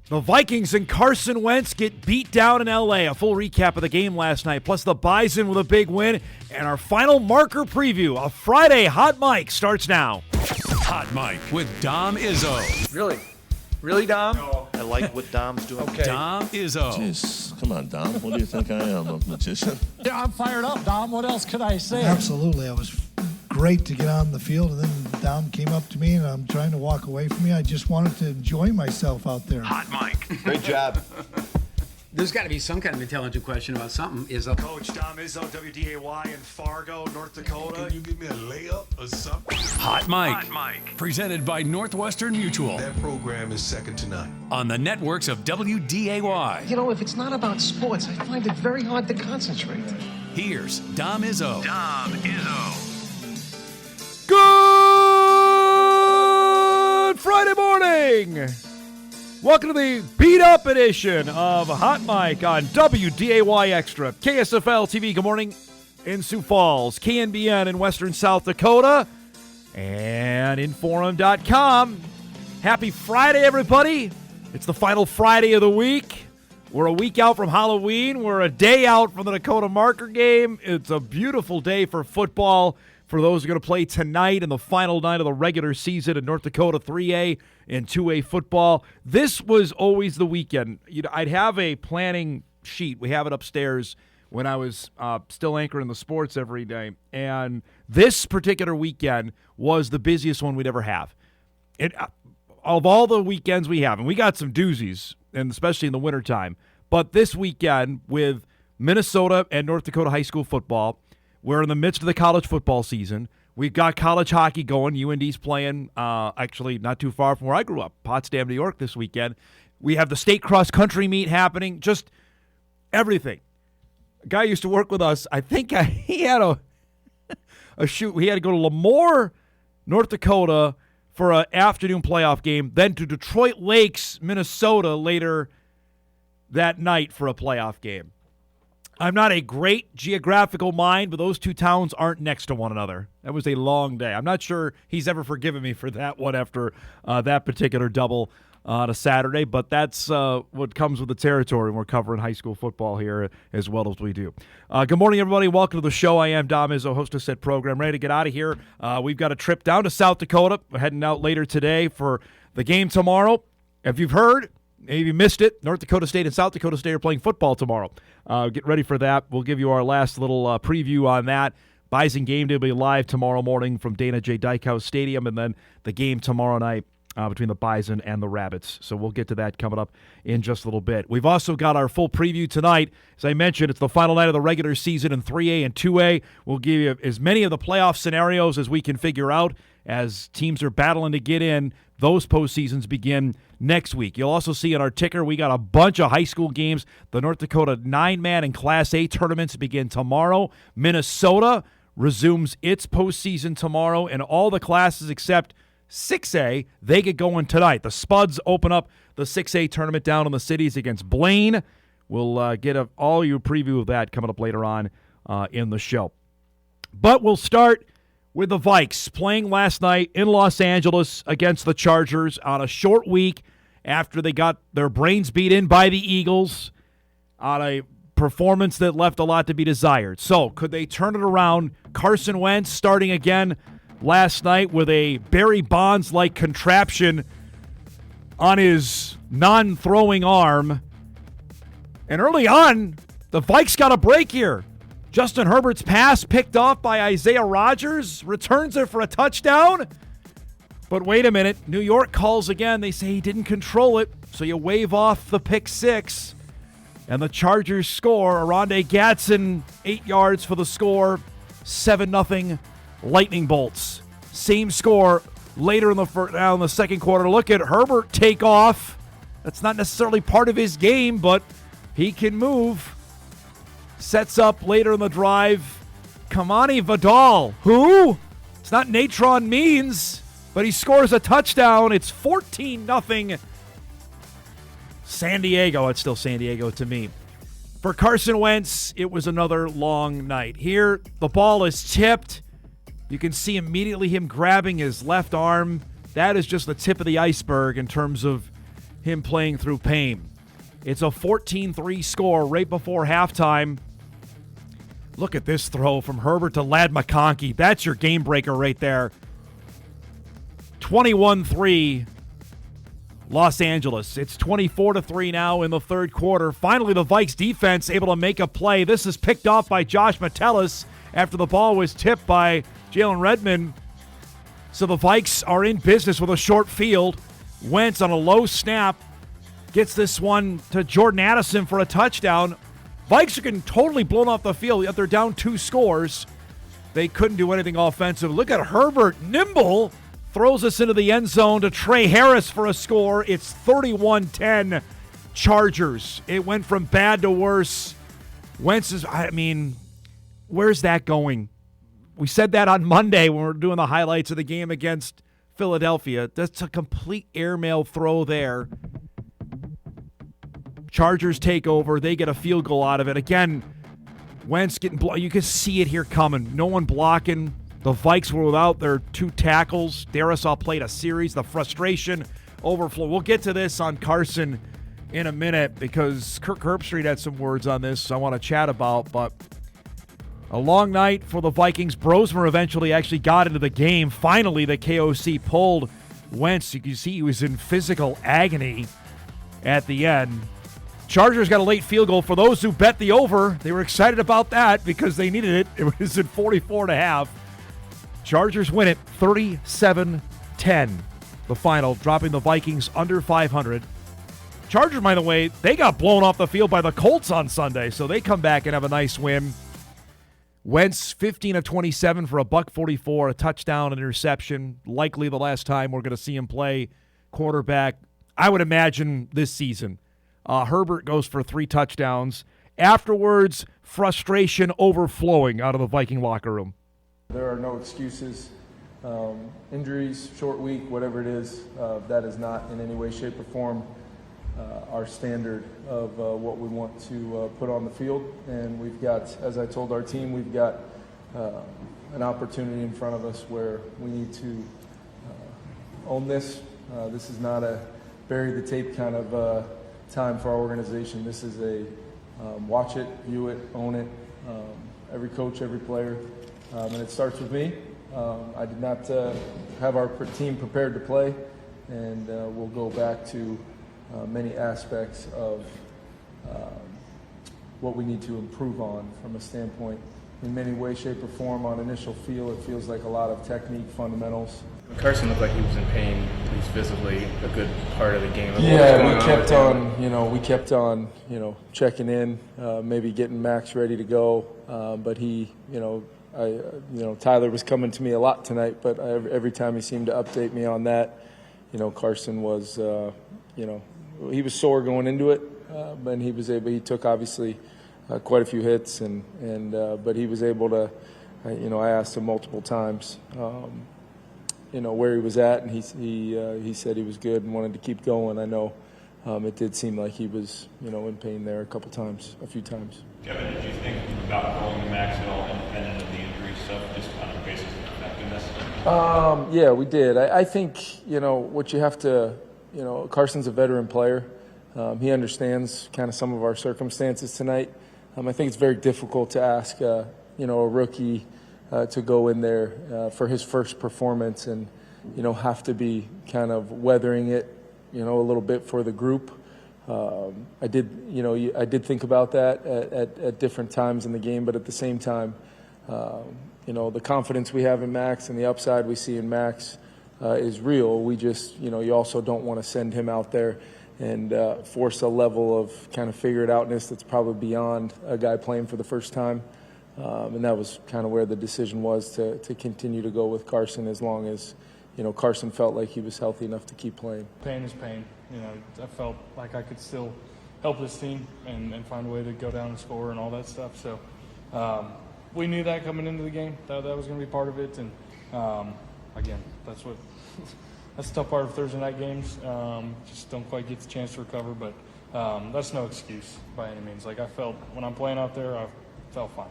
The Vikings and Carson Wentz get beat down in L.A. A full recap of the game last night, plus the Bison with a big win, and our final marker preview. A Friday Hot Mic starts now. Hot Mic with Dom Izzo. Really? Really, Dom? No. I like what Dom's doing. Okay. Dom Izzo. Jeez, come on, Dom. What do you think I am, a magician? Yeah, I'm fired up, Dom. What else could I say? Absolutely. It was great to get on the field, and then Dom came up to me, and I'm trying to walk away from me. I just wanted to enjoy myself out there. Hot Mic. Great job. There's got to be some kind of intelligent question about something. Coach Dom Izzo, WDAY in Fargo, North Dakota. Can you give me a layup or something? Hot Mic. Presented by Northwestern Mutual. That program is second to none. On the networks of WDAY. You know, if it's not about sports, I find it very hard to concentrate. Here's Dom Izzo. Good Friday morning! Welcome to the beat-up edition of Hot Mic on WDAY Extra. KSFL TV, good morning, in Sioux Falls. KNBN in western South Dakota. And Inforum.com. Happy Friday, everybody. It's the final Friday of the week. We're a week out from Halloween. We're a day out from the Dakota Marker game. It's a beautiful day for football for those who are going to play tonight in the final night of the regular season in North Dakota 3A and 2A football. This was always the weekend. I'd have a planning sheet. We have it upstairs when I was still anchoring the sports every day. And this particular weekend was the busiest one we'd ever have. Of all the weekends we have, and we got some doozies, and especially in the wintertime, but this weekend with Minnesota and North Dakota high school football, we're in the midst of the college football season. We've got college hockey going. UND's playing, actually not too far from where I grew up, Potsdam, New York, this weekend. We have the state cross-country meet happening, just everything. A guy used to work with us. I think he had a shoot. We had to go to Lemoore, North Dakota for an afternoon playoff game, then to Detroit Lakes, Minnesota later that night for a playoff game. I'm not a great geographical mind, but those two towns aren't next to one another. That was a long day. I'm not sure he's ever forgiven me for that one after that particular double on a Saturday, but that's what comes with the territory when we're covering high school football here as well as we do. Good morning, everybody. Welcome to the show. I am Dom Izzo, host of said program. Ready to get out of here. We've got a trip down to South Dakota. We're heading out later today for the game tomorrow. If you've heard, maybe you missed it, North Dakota State and South Dakota State are playing football tomorrow. Get ready for that. We'll give you our last little preview on that. Bison game day will be live tomorrow morning from Dana J. Dykhouse Stadium, and then the game tomorrow night between the Bison and the Rabbits. So we'll get to that coming up in just a little bit. We've also got our full preview tonight. As I mentioned, it's the final night of the regular season in 3A and 2A. We'll give you as many of the playoff scenarios as we can figure out as teams are battling to get in. Those postseasons begin next week. You'll also see in our ticker we got a bunch of high school games. The North Dakota 9-man and Class A tournaments begin tomorrow. Minnesota resumes its postseason tomorrow, and all the classes except 6A, they get going tonight. The Spuds open up the 6A tournament down in the cities against Blaine. We'll get all your preview of that coming up later on in the show. But we'll start with the Vikes playing last night in Los Angeles against the Chargers on a short week after they got their brains beat in by the Eagles on a performance that left a lot to be desired. So could they turn it around? Carson Wentz starting again last night with a Barry Bonds-like contraption on his non-throwing arm. And early on, the Vikes got a break here. Justin Herbert's pass picked off by Isaiah Rodgers, returns it for a touchdown. But wait a minute, New York calls again. They say he didn't control it, so you wave off the pick six. And the Chargers score. Aronde Gadsden, 8 yards for the score, 7-0 Lightning Bolts. Same score later in the second quarter. Look at Herbert take off. That's not necessarily part of his game, but he can move. Sets up later in the drive. Kamani Vidal. Who? It's not Natron Means, but he scores a touchdown. It's 14-0 San Diego. It's still San Diego to me. For Carson Wentz, it was another long night. Here, the ball is tipped. You can see immediately him grabbing his left arm. That is just the tip of the iceberg in terms of him playing through pain. It's a 14-3 score right before halftime. Look at this throw from Herbert to Ladd McConkey. That's your game breaker right there. 21-3 Los Angeles. It's 24-3 now in the third quarter. Finally, the Vikes defense able to make a play. This is picked off by Josh Metellus after the ball was tipped by Jalen Redmond. So the Vikes are in business with a short field. Wentz on a low snap gets this one to Jordan Addison for a touchdown. Vikes are getting totally blown off the field, yet they're down 2 scores. They couldn't do anything offensive. Look at Herbert, nimble, throws us into the end zone to Trey Harris for a score. It's 31-10 Chargers. It went from bad to worse. Wentz is, where's that going? We said that on Monday when we were doing the highlights of the game against Philadelphia. That's a complete airmail throw there. Chargers take over. They get a field goal out of it. Again, Wentz getting you can see it here coming. No one blocking. The Vikes were without their 2 tackles. Darrisaw played a series. The frustration overflow. We'll get to this on Carson in a minute because Kirk Herbstreit had some words on this I want to chat about. But a long night for the Vikings. Brosmer eventually actually got into the game. Finally, the KOC pulled Wentz. You can see he was in physical agony at the end. Chargers got a late field goal. For those who bet the over, they were excited about that because they needed it. It was at 44.5. Chargers win it 37-10. The final, dropping the Vikings under 500. Chargers, by the way, they got blown off the field by the Colts on Sunday, so they come back and have a nice win. Wentz, 15 of 27 for $144, a touchdown, an interception. Likely the last time we're going to see him play quarterback, I would imagine, this season. Herbert goes for 3 touchdowns. Afterwards, frustration overflowing out of the Viking locker room. There are no excuses. Injuries, short week, whatever it is, that is not in any way, shape, or form our standard of what we want to put on the field. And we've got, as I told our team, we've got an opportunity in front of us where we need to own this. This is not a bury the tape kind of time for our organization. This is a watch it, view it, own it. Every coach, every player, and it starts with me. I did not have our team prepared to play, and we'll go back to many aspects of what we need to improve on from a standpoint. In many ways, shape, or form, on initial feel, it feels like a lot of technique, fundamentals. Carson looked like he was in pain, at least visibly, a good part of the game. Yeah, we kept on, checking in, maybe getting Max ready to go. But he, Tyler was coming to me a lot tonight, but every time he seemed to update me on that, Carson was, he was sore going into it, but he took obviously quite a few hits, but he was able to, I asked him multiple times, where he was at, and he said he was good and wanted to keep going. I know it did seem like he was, in pain there a few times. Kevin, did you think about going to Max at all independent of the injury stuff, just on the basis of effectiveness? Yeah, we did. I think, what you have to, Carson's a veteran player. He understands kind of some of our circumstances tonight. I think it's very difficult to ask, a rookie to go in there for his first performance and, have to be kind of weathering it, a little bit for the group. I did think about that at different times in the game, but at the same time, the confidence we have in Max and the upside we see in Max is real. We just, you also don't want to send him out there and force a level of kind of figure it outness that's probably beyond a guy playing for the first time. And that was kind of where the decision was to continue to go with Carson as long as, Carson felt like he was healthy enough to keep playing. Pain is pain. I felt like I could still help this team and find a way to go down and score and all that stuff. So we knew that coming into the game, that was going to be part of it. And again, that's the tough part of Thursday night games. Just don't quite get the chance to recover, but that's no excuse by any means. Like I felt when I'm playing out there, I felt fine.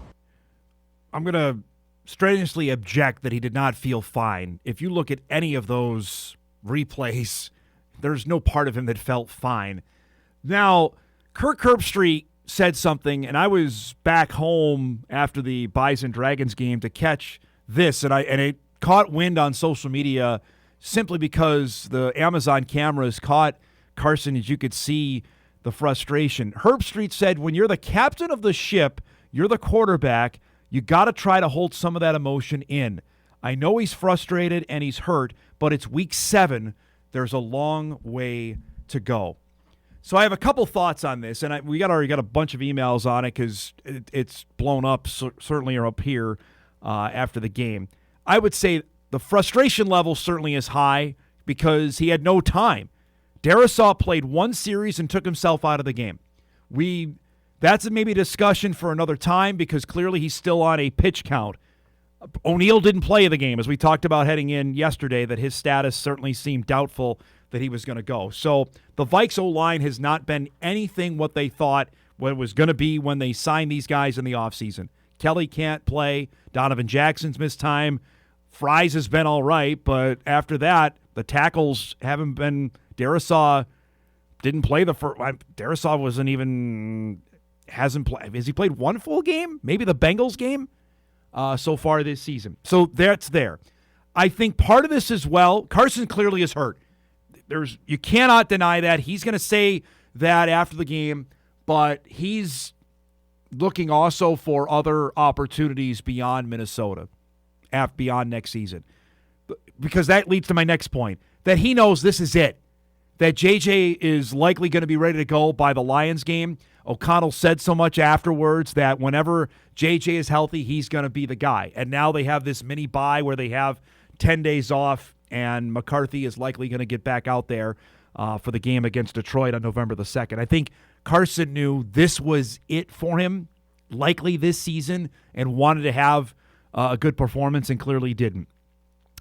I'm going to strenuously object that he did not feel fine. If you look at any of those replays, there's no part of him that felt fine. Now, Kirk Herbstreit said something, and I was back home after the Bison Dragons game to catch this, and it caught wind on social media simply because the Amazon cameras caught Carson, as you could see the frustration. Herbstreit said, when you're the captain of the ship, you're the quarterback, you got to try to hold some of that emotion in. I know he's frustrated and he's hurt, but it's week 7. There's a long way to go. So I have a couple thoughts on this, and we already got a bunch of emails on it because it's blown up, certainly up here after the game. I would say the frustration level certainly is high because he had no time. Darisaw played one series and took himself out of the game. That's maybe a discussion for another time because clearly he's still on a pitch count. O'Neal didn't play the game, as we talked about heading in yesterday, that his status certainly seemed doubtful that he was going to go. So the Vikes O-line has not been anything what they thought what it was going to be when they signed these guys in the offseason. Kelly can't play. Donovan Jackson's missed time. Fries has been all right, but after that, the tackles haven't been. Darisaw didn't play the first. Darisaw hasn't played. Has he played one full game? Maybe the Bengals game so far this season. So that's there. I think part of this as well, Carson clearly is hurt. You cannot deny that. He's going to say that after the game, but he's looking also for other opportunities beyond Minnesota, beyond next season. Because that leads to my next point, that he knows this is it, that JJ is likely going to be ready to go by the Lions game. O'Connell said so much afterwards that whenever JJ is healthy, he's going to be the guy. And now they have this mini bye where they have 10 days off, and McCarthy is likely going to get back out there for the game against Detroit on November the 2nd. I think Carson knew this was it for him, likely this season, and wanted to have a good performance, and clearly didn't.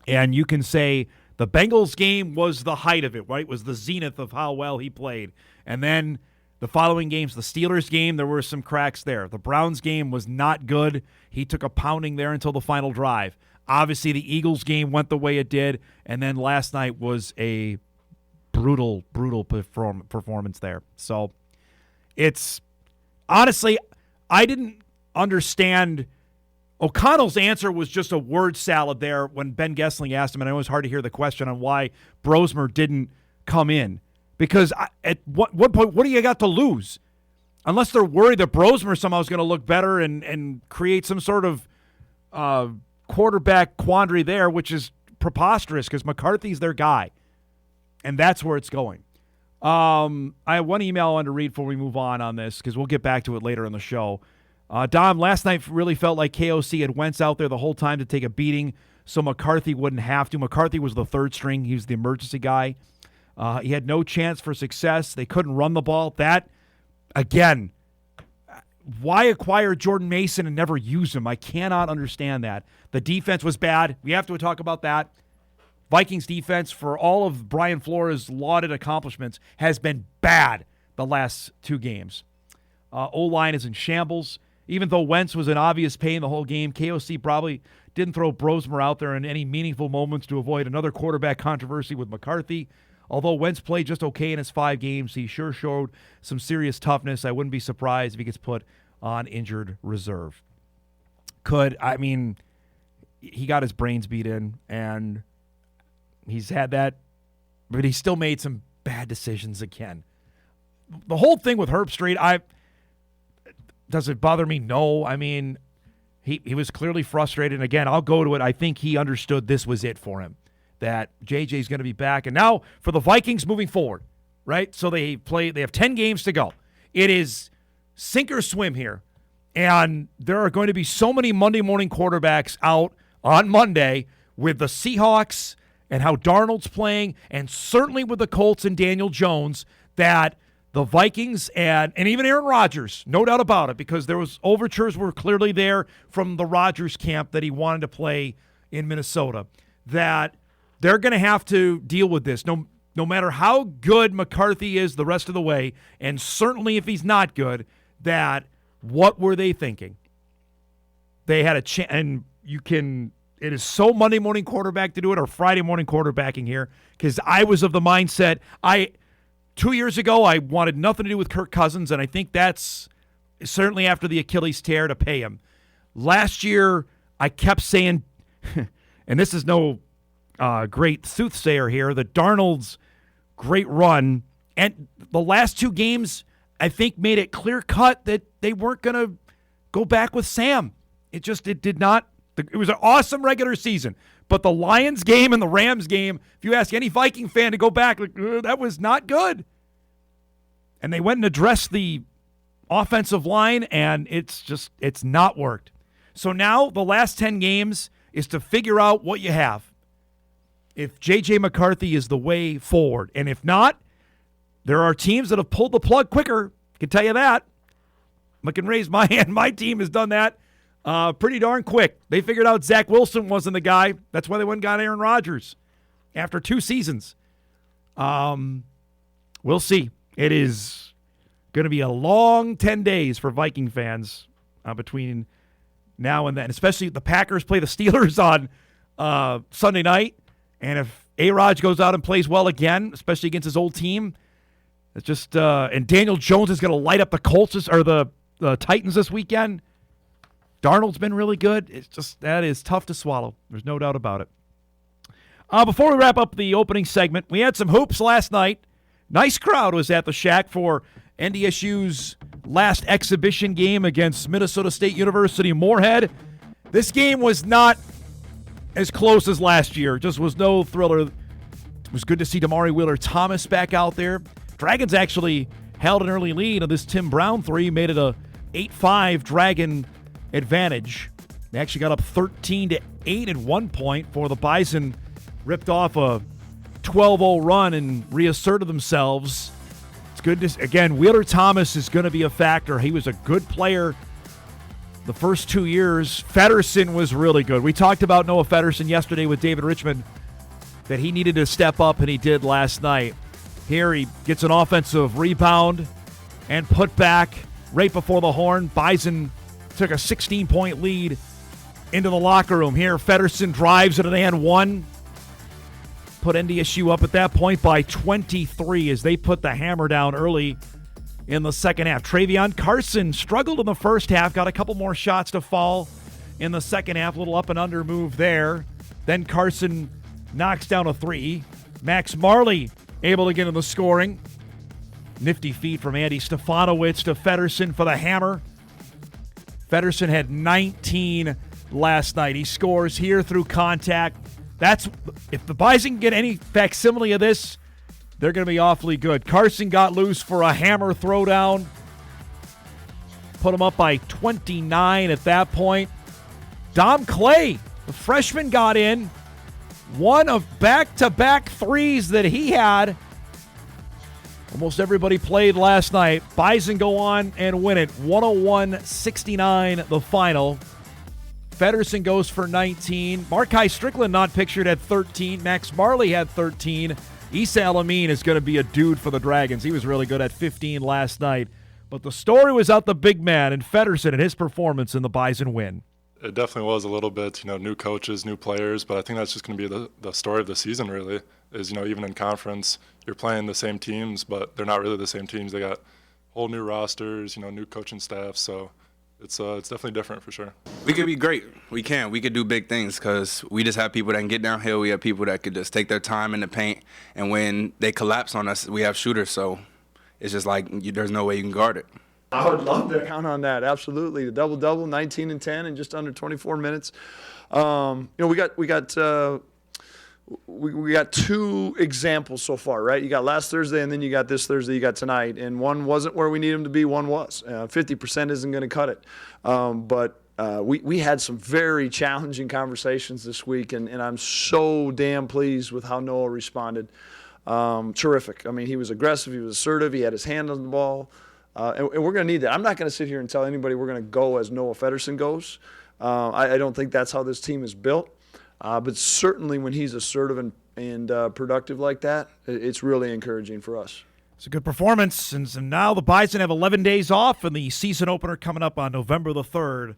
And you can say the Bengals game was the height of it, right? It was the zenith of how well he played. And then the following games, the Steelers game, there were some cracks there. The Browns game was not good. He took a pounding there until the final drive. Obviously, the Eagles game went the way it did, and then last night was a brutal performance there. So it's honestly, I didn't understand. O'Connell's answer was just a word salad there when Ben Gessling asked him, and it was hard to hear the question on why Brosmer didn't come in. Because at what point, what do you got to lose? Unless they're worried that Brosmer somehow is going to look better and create some sort of quarterback quandary there, which is preposterous because McCarthy's their guy. And that's where it's going. I have one email I want to read before we move on this because we'll get back to it later in the show. Dom, last night really felt like KOC had Wentz out there the whole time to take a beating so McCarthy wouldn't have to. McCarthy was the third string. He was the emergency guy. He had no chance for success. They couldn't run the ball. That, again, why acquire Jordan Mason and never use him? I cannot understand that. The defense was bad. We have to talk about that. Vikings defense, for all of Brian Flores' lauded accomplishments, has been bad the last 2 games. O-line is in shambles. Even though Wentz was in obvious pain the whole game, KOC probably didn't throw Brosmer out there in any meaningful moments to avoid another quarterback controversy with McCarthy. Although Wentz played just okay in his 5 games, he sure showed some serious toughness. I wouldn't be surprised if he gets put on injured reserve. He got his brains beat in, and he's had that, but he still made some bad decisions again. The whole thing with Herbstreit, does it bother me? No. I mean, he was clearly frustrated. And again, I'll go to it. I think he understood this was it for him, that JJ's going to be back. And now for the Vikings moving forward, right? So they have 10 games to go. It is sink or swim here. And there are going to be so many Monday morning quarterbacks out on Monday with the Seahawks and how Darnold's playing, and certainly with the Colts and Daniel Jones, that the Vikings and even Aaron Rodgers, no doubt about it, because there was overtures were clearly there from the Rodgers camp that he wanted to play in Minnesota, that they're going to have to deal with this no matter how good McCarthy is the rest of the way, and certainly if he's not good, that what were they thinking? They had a chance, and it is so Monday morning quarterback to do it or Friday morning quarterbacking here because I was of the mindset 2 years ago I wanted nothing to do with Kirk Cousins, and I think that's certainly after the Achilles tear to pay him. Last year I kept saying, and this is no great soothsayer here, the Darnold's great run, and the last 2 games I think made it clear-cut that they weren't going to go back with Sam. It did not. It was an awesome regular season. But the Lions game and the Rams game, if you ask any Viking fan to go back, that was not good. And they went and addressed the offensive line, and it's not worked. So now the last 10 games is to figure out what you have. If J.J. McCarthy is the way forward. And if not, there are teams that have pulled the plug quicker. I can tell you that. I can raise my hand. My team has done that pretty darn quick. They figured out Zach Wilson wasn't the guy. That's why they went and got Aaron Rodgers after 2 seasons. We'll see. It is going to be a long 10 days for Viking fans between now and then, especially the Packers play the Steelers on Sunday night. And if A-Rod goes out and plays well again, especially against his old team, it's just and Daniel Jones is going to light up the Colts or the Titans this weekend. Darnold's been really good. It's just that is tough to swallow. There's no doubt about it. Before we wrap up the opening segment, we had some hoops last night. Nice crowd was at the Shack for NDSU's last exhibition game against Minnesota State University Moorhead. This game was not as close as last year. Just was no thriller. It was good to see Damari Wheeler-Thomas back out there. Dragons actually held an early lead on this Tim Brown 3, made it a 8-5 Dragon advantage. They actually got up 13-8 at one point before the Bison ripped off a 12-0 run and reasserted themselves. It's good to again, Wheeler-Thomas is going to be a factor. He was a good player the first 2 years. Feddersen was really good. We talked about Noah Feddersen yesterday with David Richmond, that he needed to step up, and he did last night. Here he gets an offensive rebound and put back right before the horn. Bison took a 16-point lead into the locker room. Here Feddersen drives at an and one. Put NDSU up at that point by 23 as they put the hammer down early in the second half. Travion Carson struggled in the first half, got a couple more shots to fall in the second half. A little up and under move there. Then Carson knocks down a 3. Max Marley able to get in the scoring. Nifty feed from Andy Stefanowicz to Feddersen for the hammer. Feddersen had 19 last night. He scores here through contact. That's if the Bison can get any facsimile of this, they're going to be awfully good. Carson got loose for a hammer throwdown. Put him up by 29 at that point. Dom Clay, the freshman, got in. One of back-to-back threes that he had. Almost everybody played last night. Bison go on and win it. 101-69 the final. Feddersen goes for 19. Markai Strickland not pictured at 13. Max Marley had 13. Issa Elamine is going to be a dude for the Dragons. He was really good at 15 last night. But the story was out the big man and Feddersen and his performance in the Bison win. It definitely was a little bit, new coaches, new players, but I think that's just going to be the story of the season really, is, even in conference, you're playing the same teams, but they're not really the same teams. They got whole new rosters, new coaching staff, so it's definitely different for sure. We could be great. We could do big things because we just have people that can get downhill. We have people that could just take their time in the paint, and when they collapse on us, we have shooters, so it's just like there's no way you can guard it. I would love to count on that. Absolutely, the double-double, 19 and 10 in just under 24 minutes. We got 2 examples so far, right? You got last Thursday, and then you got this Thursday. You got tonight, and one wasn't where we need him to be. One was. 50% isn't going to cut it, but we had some very challenging conversations this week, and I'm so damn pleased with how Noah responded. Terrific. I mean, he was aggressive. He was assertive. He had his hand on the ball. And we're going to need that. I'm not going to sit here and tell anybody we're going to go as Noah Feddersen goes. I don't think that's how this team is built. But certainly when he's assertive and productive like that, it's really encouraging for us. It's a good performance. And so now the Bison have 11 days off, and the season opener coming up on November the 3rd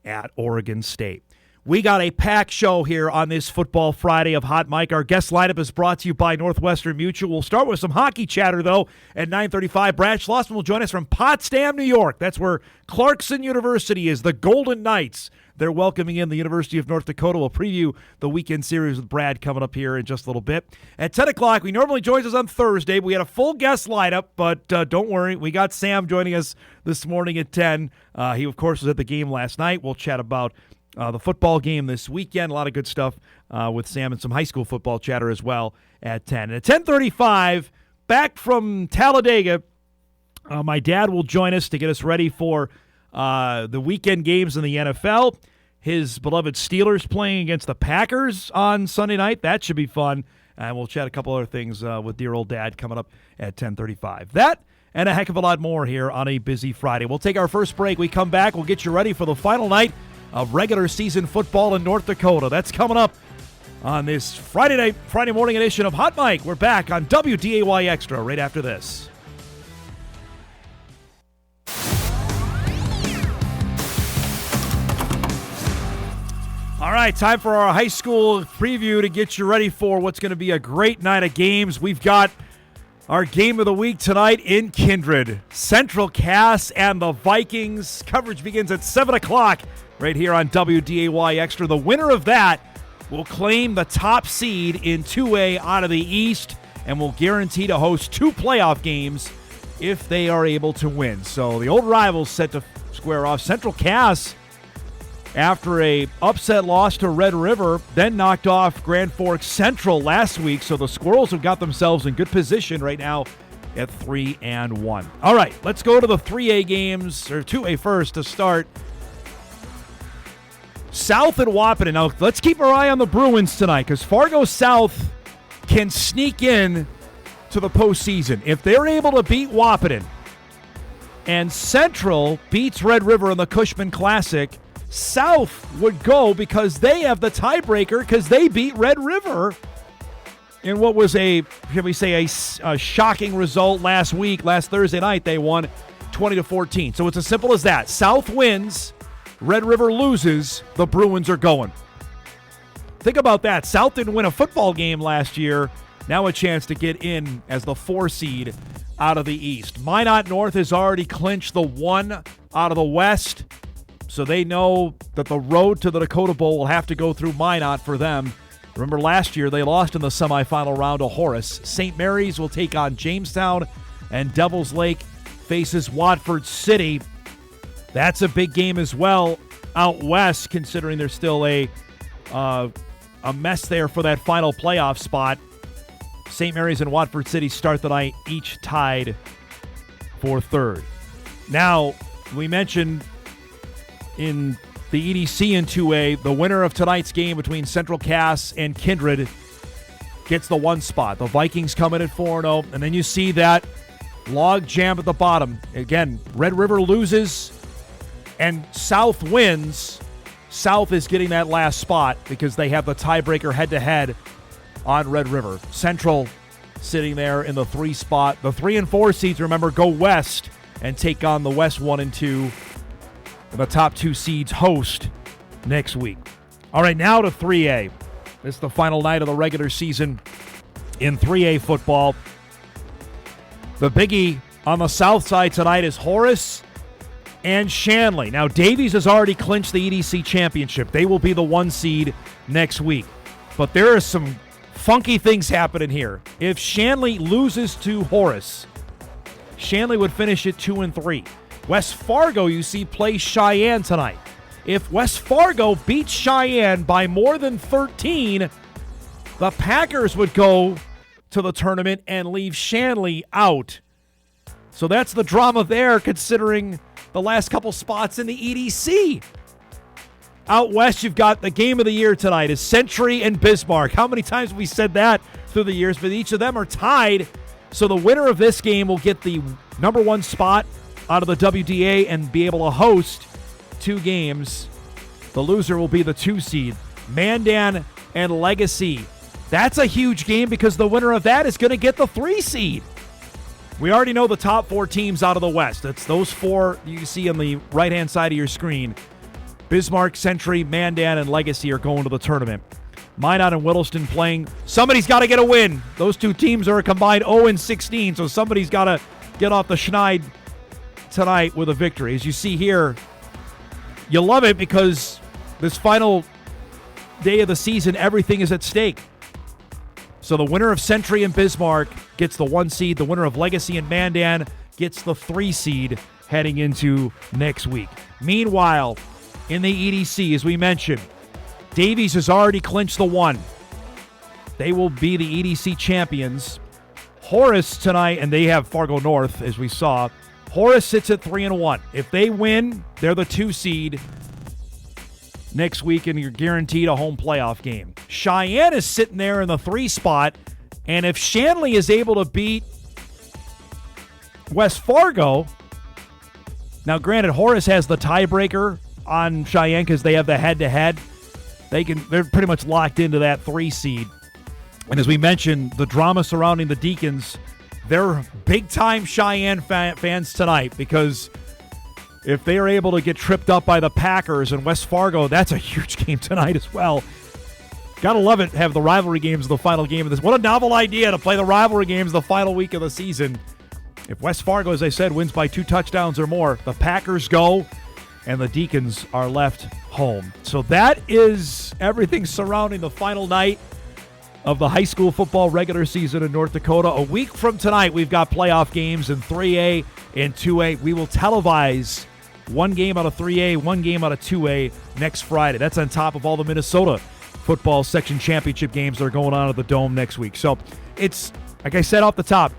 at Oregon State. We got a packed show here on this Football Friday of Hot Mike. Our guest lineup is brought to you by Northwestern Mutual. We'll start with some hockey chatter, though, at 9:35. Brad Schlossman will join us from Potsdam, New York. That's where Clarkson University is, the Golden Knights. They're welcoming in the University of North Dakota. We'll preview the weekend series with Brad coming up here in just a little bit. At 10 o'clock, we normally joins us on Thursday. We had a full guest lineup, but don't worry. We got Sam joining us this morning at 10. He, of course, was at the game last night. We'll chat about the football game this weekend. A lot of good stuff with Sam and some high school football chatter as well at 10. And at 10:35, back from Talladega, my dad will join us to get us ready for the weekend games in the NFL. His beloved Steelers playing against the Packers on Sunday night. That should be fun. And we'll chat a couple other things with dear old dad coming up at 10:35. That and a heck of a lot more here on a busy Friday. We'll take our first break. We come back. We'll get you ready for the final night of regular season football in North Dakota. That's coming up on this Friday morning edition of Hot Mike. We're back on WDAY Extra right after this. All right, time for our high school preview to get you ready for what's going to be a great night of games. We've got our game of the week tonight in Kindred. Central Cass and the Vikings. Coverage begins at 7 o'clock right here on WDAY Extra. The winner of that will claim the top seed in 2A out of the East and will guarantee to host 2 playoff games if they are able to win. So the old rivals set to square off. Central Cass, after a upset loss to Red River, then knocked off Grand Forks Central last week. So the Squirrels have got themselves in good position right now at 3-1. All right, let's go to the 3A games, or 2A first to start. South and Wahpeton. Now, let's keep our eye on the Bruins tonight because Fargo South can sneak in to the postseason. If they're able to beat Wahpeton and Central beats Red River in the Cushman Classic, South would go because they have the tiebreaker because they beat Red River in what was a shocking result last Thursday night. They won 20-14. So it's as simple as that. South wins, Red River loses, the Bruins are going. Think about that. South didn't win a football game last year. Now a chance to get in as the 4 seed out of the East. Minot North has already clinched the 1 out of the West. So they know that the road to the Dakota Bowl will have to go through Minot for them. Remember last year they lost in the semifinal round to Horace. St. Mary's will take on Jamestown, and Devils Lake faces Watford City. That's a big game as well out west, considering there's still a mess there for that final playoff spot. St. Mary's and Watford City start the night each tied for 3rd. Now, we mentioned in the EDC in 2A, the winner of tonight's game between Central Cass and Kindred gets the 1 spot. The Vikings come in at 4-0, and then you see that log jam at the bottom. Again, Red River loses and South wins. South is getting that last spot because they have the tiebreaker head-to-head on Red River. Central sitting there in the 3 spot. The 3 and 4 seeds, remember, go west and take on the West 1 and 2. The top 2 seeds host next week. All right, now to 3A. This is the final night of the regular season in 3A football. The biggie on the south side tonight is Horace and Shanley. Now, Davies has already clinched the EDC championship. They will be the 1 seed next week. But there are some funky things happening here. If Shanley loses to Horace, Shanley would finish at 2-3. West Fargo, you see, plays Cheyenne tonight. If West Fargo beats Cheyenne by more than 13, the Packers would go to the tournament and leave Shanley out. So that's the drama there, considering the last couple spots in the EDC. Out west, you've got the game of the year tonight is Century and Bismarck. How many times have we said that through the years? But each of them are tied. So the winner of this game will get the number 1 spot out of the WDA and be able to host 2 games. The loser will be the 2 seed. Mandan and Legacy. That's a huge game because the winner of that is going to get the 3 seed. We already know the top 4 teams out of the West. That's those 4 you see on the right-hand side of your screen. Bismarck, Century, Mandan, and Legacy are going to the tournament. Minot and Whittleston playing. Somebody's got to get a win. Those two teams are a combined 0-16, so somebody's got to get off the schneid tonight with a victory. As you see here, you love it because this final day of the season, everything is at stake. So the winner of Century and Bismarck gets the 1 seed. The winner of Legacy and Mandan gets the 3 seed heading into next week. Meanwhile, in the EDC, as we mentioned, Davies has already clinched the 1. They will be the EDC champions. Horace tonight, and they have Fargo North, as we saw. Horace sits at 3-1. If they win, they're the 2 seed next week, and you're guaranteed a home playoff game. Cheyenne is sitting there in the 3 spot, and if Shanley is able to beat West Fargo, now granted, Horace has the tiebreaker on Cheyenne because they have the head-to-head. They're pretty much locked into that 3 seed. And as we mentioned, the drama surrounding the Deacons, they're big-time Cheyenne fans tonight because if they are able to get tripped up by the Packers and West Fargo, that's a huge game tonight as well. Gotta love it, have the rivalry games the final game of this. What a novel idea to play the rivalry games the final week of the season. If West Fargo, as I said, wins by 2 touchdowns or more, the Packers go and the Deacons are left home. So that is everything surrounding the final night of the high school football regular season in North Dakota. A week from tonight, we've got playoff games in 3A and 2A. We will televise 1 game out of 3A, 1 game out of 2A next Friday. That's on top of all the Minnesota football section championship games that are going on at the Dome next week. So it's, like I said off the top,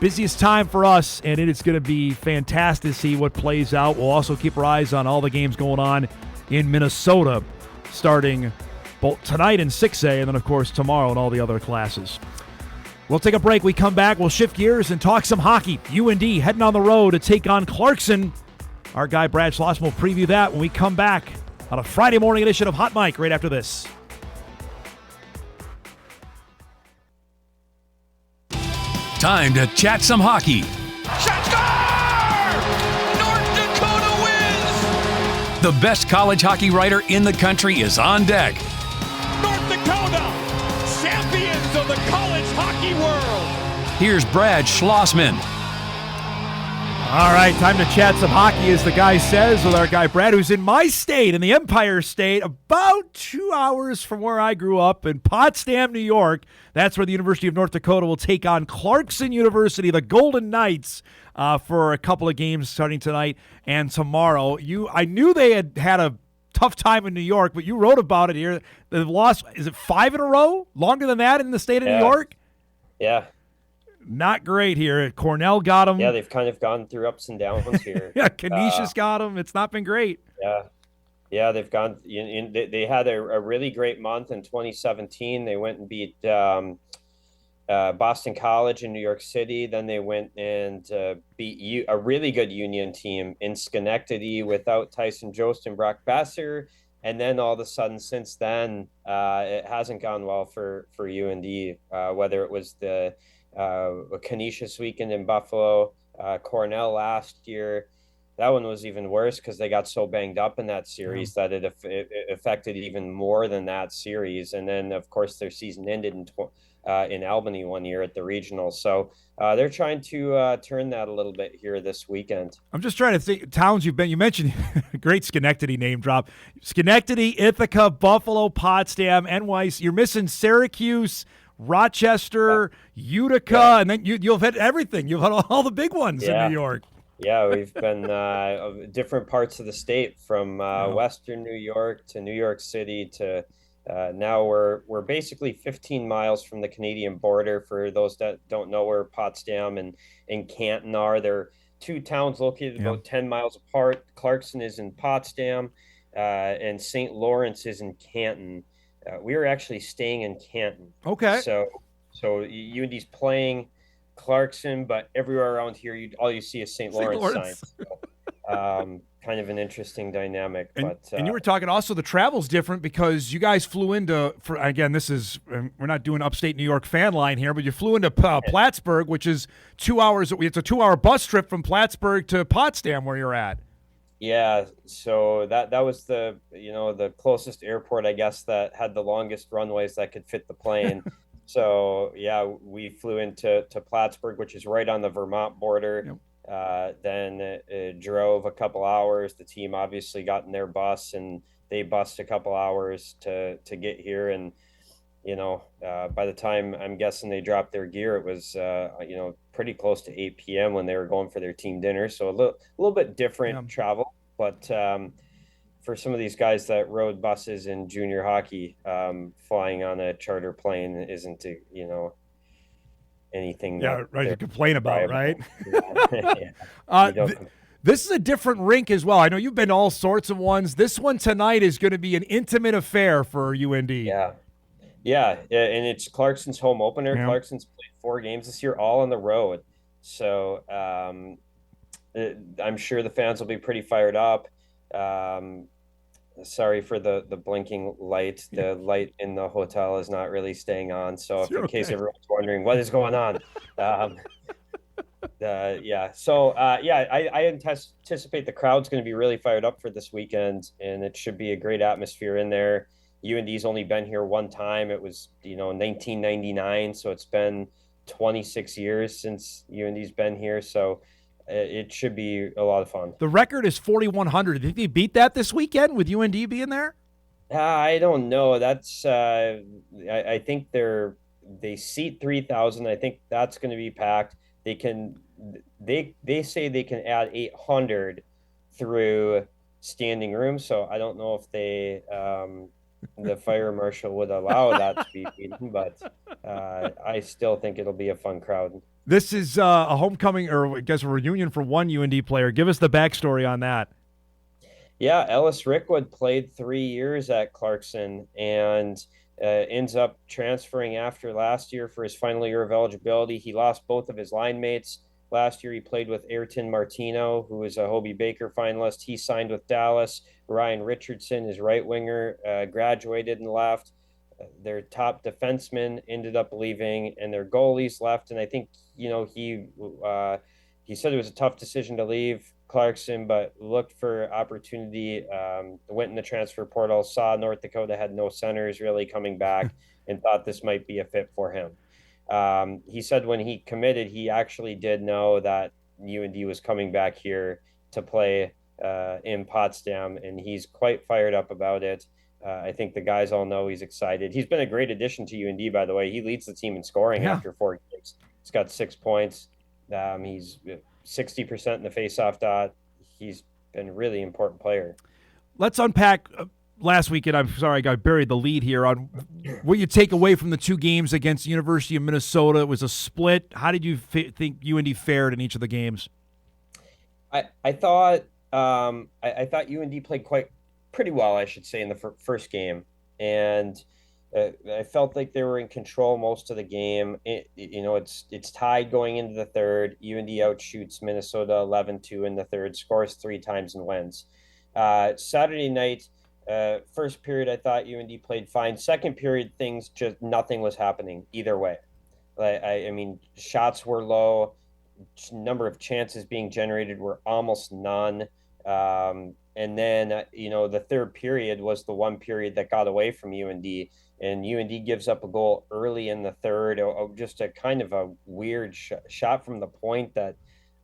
busiest time for us, and it is going to be fantastic to see what plays out. We'll also keep our eyes on all the games going on in Minnesota starting both tonight in 6A and then, of course, tomorrow in all the other classes. We'll take a break. We come back. We'll shift gears and talk some hockey. UND heading on the road to take on Clarkson. Our guy Brad Schlossman will preview that when we come back on a Friday morning edition of Hot Mic right after this. Time to chat some hockey. Shot score! North Dakota wins! The best college hockey writer in the country is on deck. North Dakota, champions of the college hockey world! Here's Brad Schlossman. All right, time to chat some hockey, as the guy says, with our guy Brad, who's in my state, in the Empire State, about 2 hours from where I grew up in Potsdam, New York. That's where the University of North Dakota will take on Clarkson University, the Golden Knights, for a couple of games starting tonight and tomorrow. I knew they had a tough time in New York, but you wrote about it here. They've lost, is it 5 in a row? Longer than that in the state of New York? Yeah. Not great here. Cornell got them. Yeah, they've kind of gone through ups and downs here. Yeah, Canisius got them. It's not been great. Yeah, they've gone. They had a really great month in 2017. They went and beat Boston College in New York City. Then they went and beat a really good Union team in Schenectady without Tyson Jost and Brock Besser. And then all of a sudden, since then, it hasn't gone well for UND. Whether it was the Canisius weekend in Buffalo, Cornell last year. That one was even worse because they got so banged up in that series that it affected even more than that series. And then, of course, their season ended in Albany one year at the regional. So they're trying to turn that a little bit here this weekend. I'm just trying to think towns you've been. You mentioned great Schenectady name drop. Schenectady, Ithaca, Buffalo, Potsdam, NYC. You're missing Syracuse, Rochester, Utica, and then you'll have hit everything. You've had all the big ones in New York. Yeah, we've been different parts of the state, from Western New York to New York City to now we're basically 15 miles from the Canadian border. For those that don't know where Potsdam and Canton are, they're 2 towns located about 10 miles apart. Clarkson is in Potsdam, and St. Lawrence is in Canton. We were actually staying in Canton. Okay. So UND's playing Clarkson, but everywhere around here, all you see is St. Lawrence signs. So, kind of an interesting dynamic. And you were talking also the travel's different because you guys flew into, again, this is, we're not doing upstate New York fan line here, but you flew into Plattsburgh, which is 2 hours. It's a 2-hour bus trip from Plattsburgh to Potsdam where you're at. Yeah, so that was the closest airport, I guess, that had the longest runways that could fit the plane. So yeah, we flew into Plattsburgh, which is right on the Vermont border. Then drove a couple hours. The team obviously got in their bus and they bussed a couple hours to get here. And by the time I'm guessing they dropped their gear, it was pretty close to 8 p.m. when they were going for their team dinner. So a little bit different travel, but for some of these guys that rode buses in junior hockey, flying on a charter plane isn't anything. Yeah, right. To complain about, right? Yeah. This is a different rink as well. I know you've been to all sorts of ones. This one tonight is going to be an intimate affair for UND. Yeah, and it's Clarkson's home opener. Yeah. Clarkson's played 4 games this year, all on the road. So I'm sure the fans will be pretty fired up. Sorry for the blinking light. The light in the hotel is not really staying on. So in case everyone's wondering what is going on. I anticipate the crowd's going to be really fired up for this weekend, and it should be a great atmosphere in there. UND's only been here one time. It was, 1999. So it's been 26 years since UND's been here. So it should be a lot of fun. The record is 4,100. Do you think they beat that this weekend with UND being there? I don't know. That's I think they seat 3,000. I think that's going to be packed. They say they can add 800 through standing room. So I don't know if the fire marshal would allow that to be beaten, but I still think it'll be a fun crowd. This is a homecoming, or I guess a reunion for one UND player. Give us the backstory on that. Yeah, Ellis Rickwood played 3 years at Clarkson and ends up transferring after last year for his final year of eligibility. He lost both of his line mates. Last year, he played with Ayrton Martino, who is a Hobie Baker finalist. He signed with Dallas. Ryan Richardson, his right winger, graduated and left. Their top defenseman ended up leaving, and their goalies left. And I think, he said it was a tough decision to leave Clarkson, but looked for opportunity, went in the transfer portal, saw North Dakota had no centers really coming back, and thought this might be a fit for him. He said when he committed, he actually did know that UND was coming back here to play in Potsdam, and he's quite fired up about it. I think the guys all know he's excited. He's been a great addition to UND, by the way. He leads the team in scoring after 4 games. He's got 6 points. He's 60% in the faceoff dot. He's been a really important player. Let's unpack last weekend. I'm sorry I buried the lead here on what you take away from the 2 games against the University of Minnesota. It was a split. How did you think UND fared in each of the games? I thought UND played pretty well, I should say, in the first game, and I felt like they were in control most of the game. It's tied going into the third. UND outshoots Minnesota 11-2 in the third, scores 3 times and wins. Saturday night, first period, I thought UND played fine. Second period, nothing was happening either way. I mean, shots were low. Number of chances being generated were almost none. And then, the third period was the one period that got away from UND, and UND gives up a goal early in the third, just a kind of a weird shot from the point that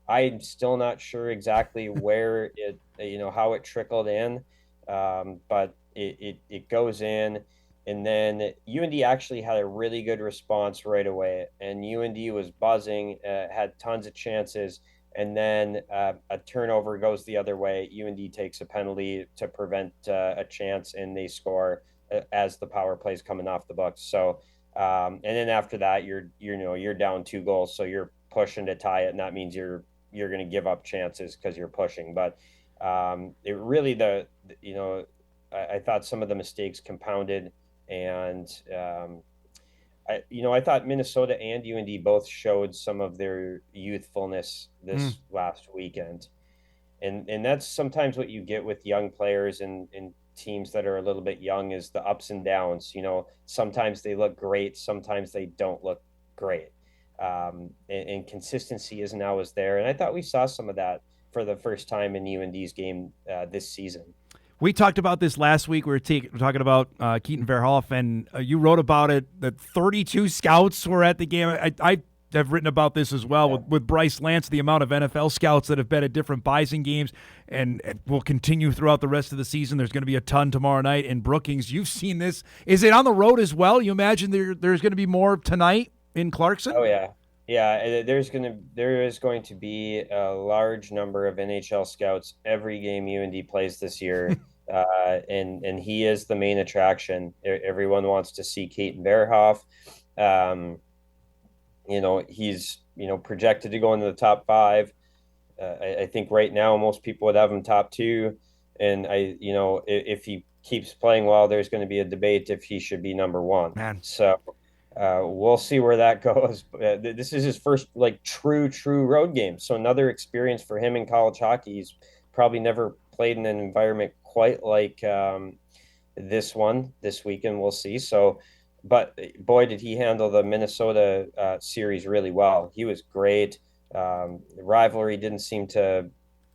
I'm still not sure exactly where how it trickled in. But it goes in, and then UND actually had a really good response right away, and UND was buzzing, had tons of chances. And then a turnover goes the other way. UND takes a penalty to prevent a chance, and they score as the power play is coming off the books. So, and then after that, you're down 2 goals, so you're pushing to tie it, and that means you're going to give up chances because you're pushing. But it really I thought some of the mistakes compounded, and I thought Minnesota and UND both showed some of their youthfulness this last weekend. And that's sometimes what you get with young players and teams that are a little bit young is the ups and downs. Sometimes they look great, sometimes they don't look great. And consistency isn't always there. And I thought we saw some of that for the first time in UND's game this season. We talked about this last week. We were talking about Keaton Verhoff, and you wrote about it, that 32 scouts were at the game. I have written about this as well with Bryce Lance, the amount of NFL scouts that have been at different Bison games and will continue throughout the rest of the season. There's going to be a ton tomorrow night in Brookings. You've seen this. Is it on the road as well? You imagine there's going to be more tonight in Clarkson? Oh, yeah. Yeah, there is going to be a large number of NHL scouts every game UND plays this year, and he is the main attraction. Everyone wants to see Keaton Verhoff. He's projected to go into the top 5. I think right now most people would have him top 2, and if he keeps playing well, there's going to be a debate if he should be number 1. Man. So. We'll see where that goes. This is his first true road game. So another experience for him in college hockey. He's probably never played in an environment quite like this one this weekend. We'll see. So, but boy, did he handle the Minnesota series really well. He was great. The rivalry didn't seem to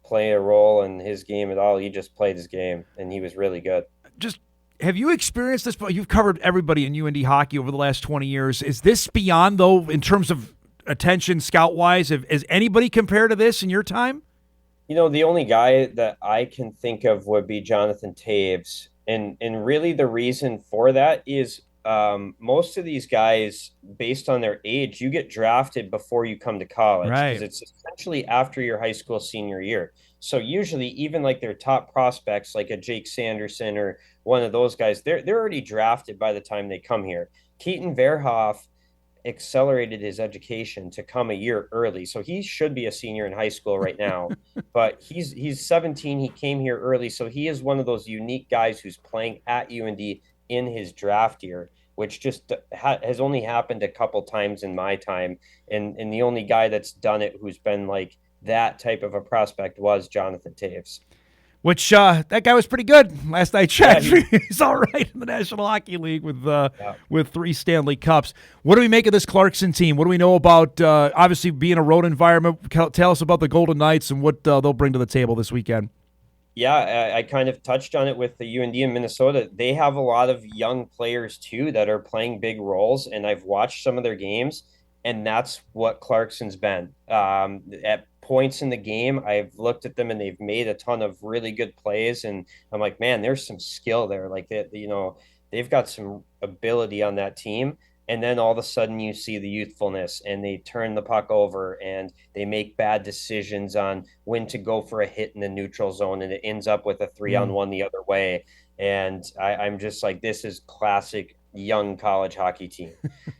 play a role in his game at all. He just played his game, and he was really good. Have you experienced this? You've covered everybody in UND hockey over the last 20 years. Is this beyond, though, in terms of attention scout-wise? Has anybody compared to this in your time? The only guy that I can think of would be Jonathan Taves. And really the reason for that is most of these guys, based on their age, you get drafted before you come to college. Right. Because it's essentially after your high school senior year. So usually even their top prospects, like a Jake Sanderson or one of those guys, they're already drafted by the time they come here. Keaton Verhoff accelerated his education to come a year early. So he should be a senior in high school right now, but he's 17. He came here early. So he is one of those unique guys who's playing at UND in his draft year, which just has only happened a couple times in my time. And the only guy that's done it who's been that type of a prospect was Jonathan Taves. Which that guy was pretty good last I checked. Yeah, he's all right in the National Hockey League with 3 Stanley Cups. What do we make of this Clarkson team? What do we know about obviously being a road environment? Tell us about the Golden Knights and what they'll bring to the table this weekend. Yeah, I kind of touched on it with the UND in Minnesota. They have a lot of young players too that are playing big roles, and I've watched some of their games, and that's what Clarkson's been. At points in the game, I've looked at them and they've made a ton of really good plays, and I'm like, man, there's some skill there. They've got some ability on that team. And then all of a sudden you see the youthfulness, and they turn the puck over and they make bad decisions on when to go for a hit in the neutral zone, and it ends up with a 3-on-1 the other way. And I'm just like, this is classic young college hockey team.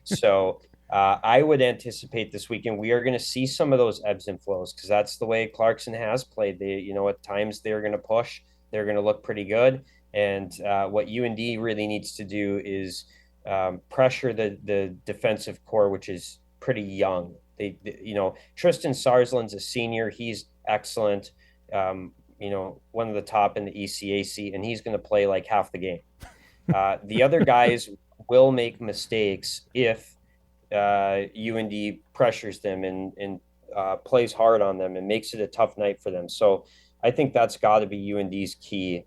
So I would anticipate this weekend we are going to see some of those ebbs and flows, because that's the way Clarkson has played. They, at times they're going to push, they're going to look pretty good. And what UND really needs to do is pressure the defensive core, which is pretty young. They Tristan Sarsland's a senior. He's excellent. One of the top in the ECAC, and he's going to play half the game. The other guys will make mistakes if UND pressures them and plays hard on them and makes it a tough night for them. So I think that's got to be UND's key.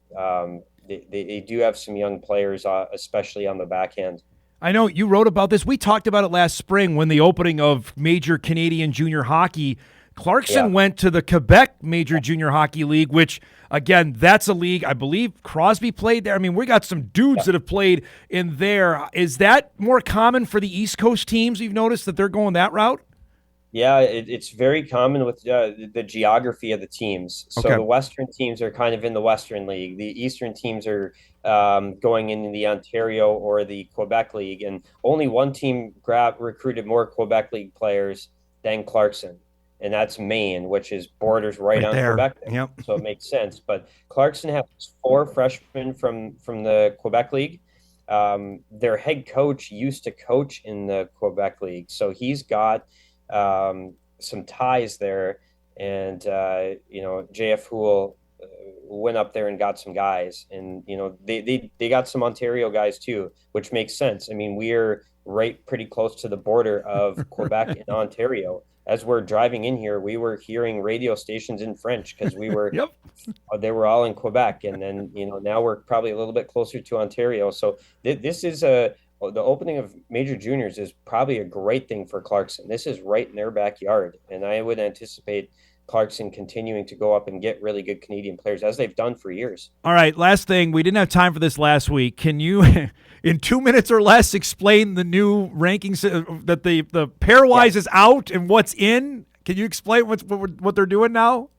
They do have some young players, especially on the back end. I know you wrote about this. We talked about it last spring when the opening of Major Canadian Junior Hockey. Clarkson went to the Quebec Major Junior Hockey League, which, again, that's a league, I believe Crosby played there. I mean, we got some dudes that have played in there. Is that more common for the East Coast teams? You've noticed that they're going that route? Yeah, it's very common with the geography of the teams. So the Western teams are kind of in the Western League. The Eastern teams are going into the Ontario or the Quebec League. And only one team recruited more Quebec League players than Clarkson. And that's Maine, which is borders right on there. Quebec. Yep. So it makes sense. But Clarkson has 4 freshmen from the Quebec League. Their head coach used to coach in the Quebec League. So he's got some ties there, and JF Houle went up there and got some guys, and they got some Ontario guys too, which makes sense. I mean, we're right pretty close to the border of Quebec and Ontario, as we're driving in here, we were hearing radio stations in French because we were Yep. They were all in Quebec, and then now we're probably a little bit closer to Ontario. So this is the opening of major juniors is probably a great thing for Clarkson. This is right in their backyard, and I would anticipate Clarkson continuing to go up and get really good Canadian players as they've done for years. All right, last thing. We didn't have time for this last week. Can you, in 2 minutes or less, explain the new rankings that the pairwise is out and what's in? Can you explain what they're doing now?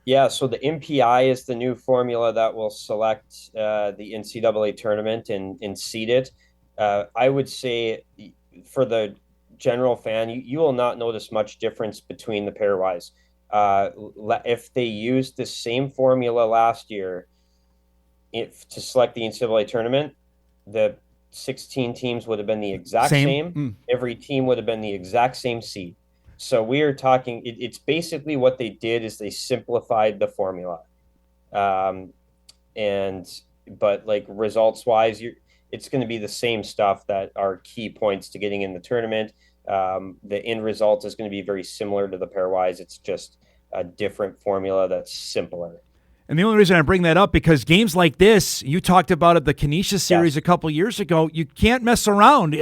Yeah, so the MPI is the new formula that will select the NCAA tournament and seed it. I would say for the general fan, you will not notice much difference between the pairwise. If they used the same formula last year to select the NCAA tournament, the 16 teams would have been the exact same. Every team would have been the exact same seed. So we are talking, it's basically what they did is they simplified the formula. But like results wise, it's going to be the same stuff that are key points to getting in the tournament. The end result is going to be very similar to the pairwise. It's just a different formula that's simpler. And the only reason I bring that up, because games like this, you talked about it, the Kenesha series a couple years ago, you can't mess around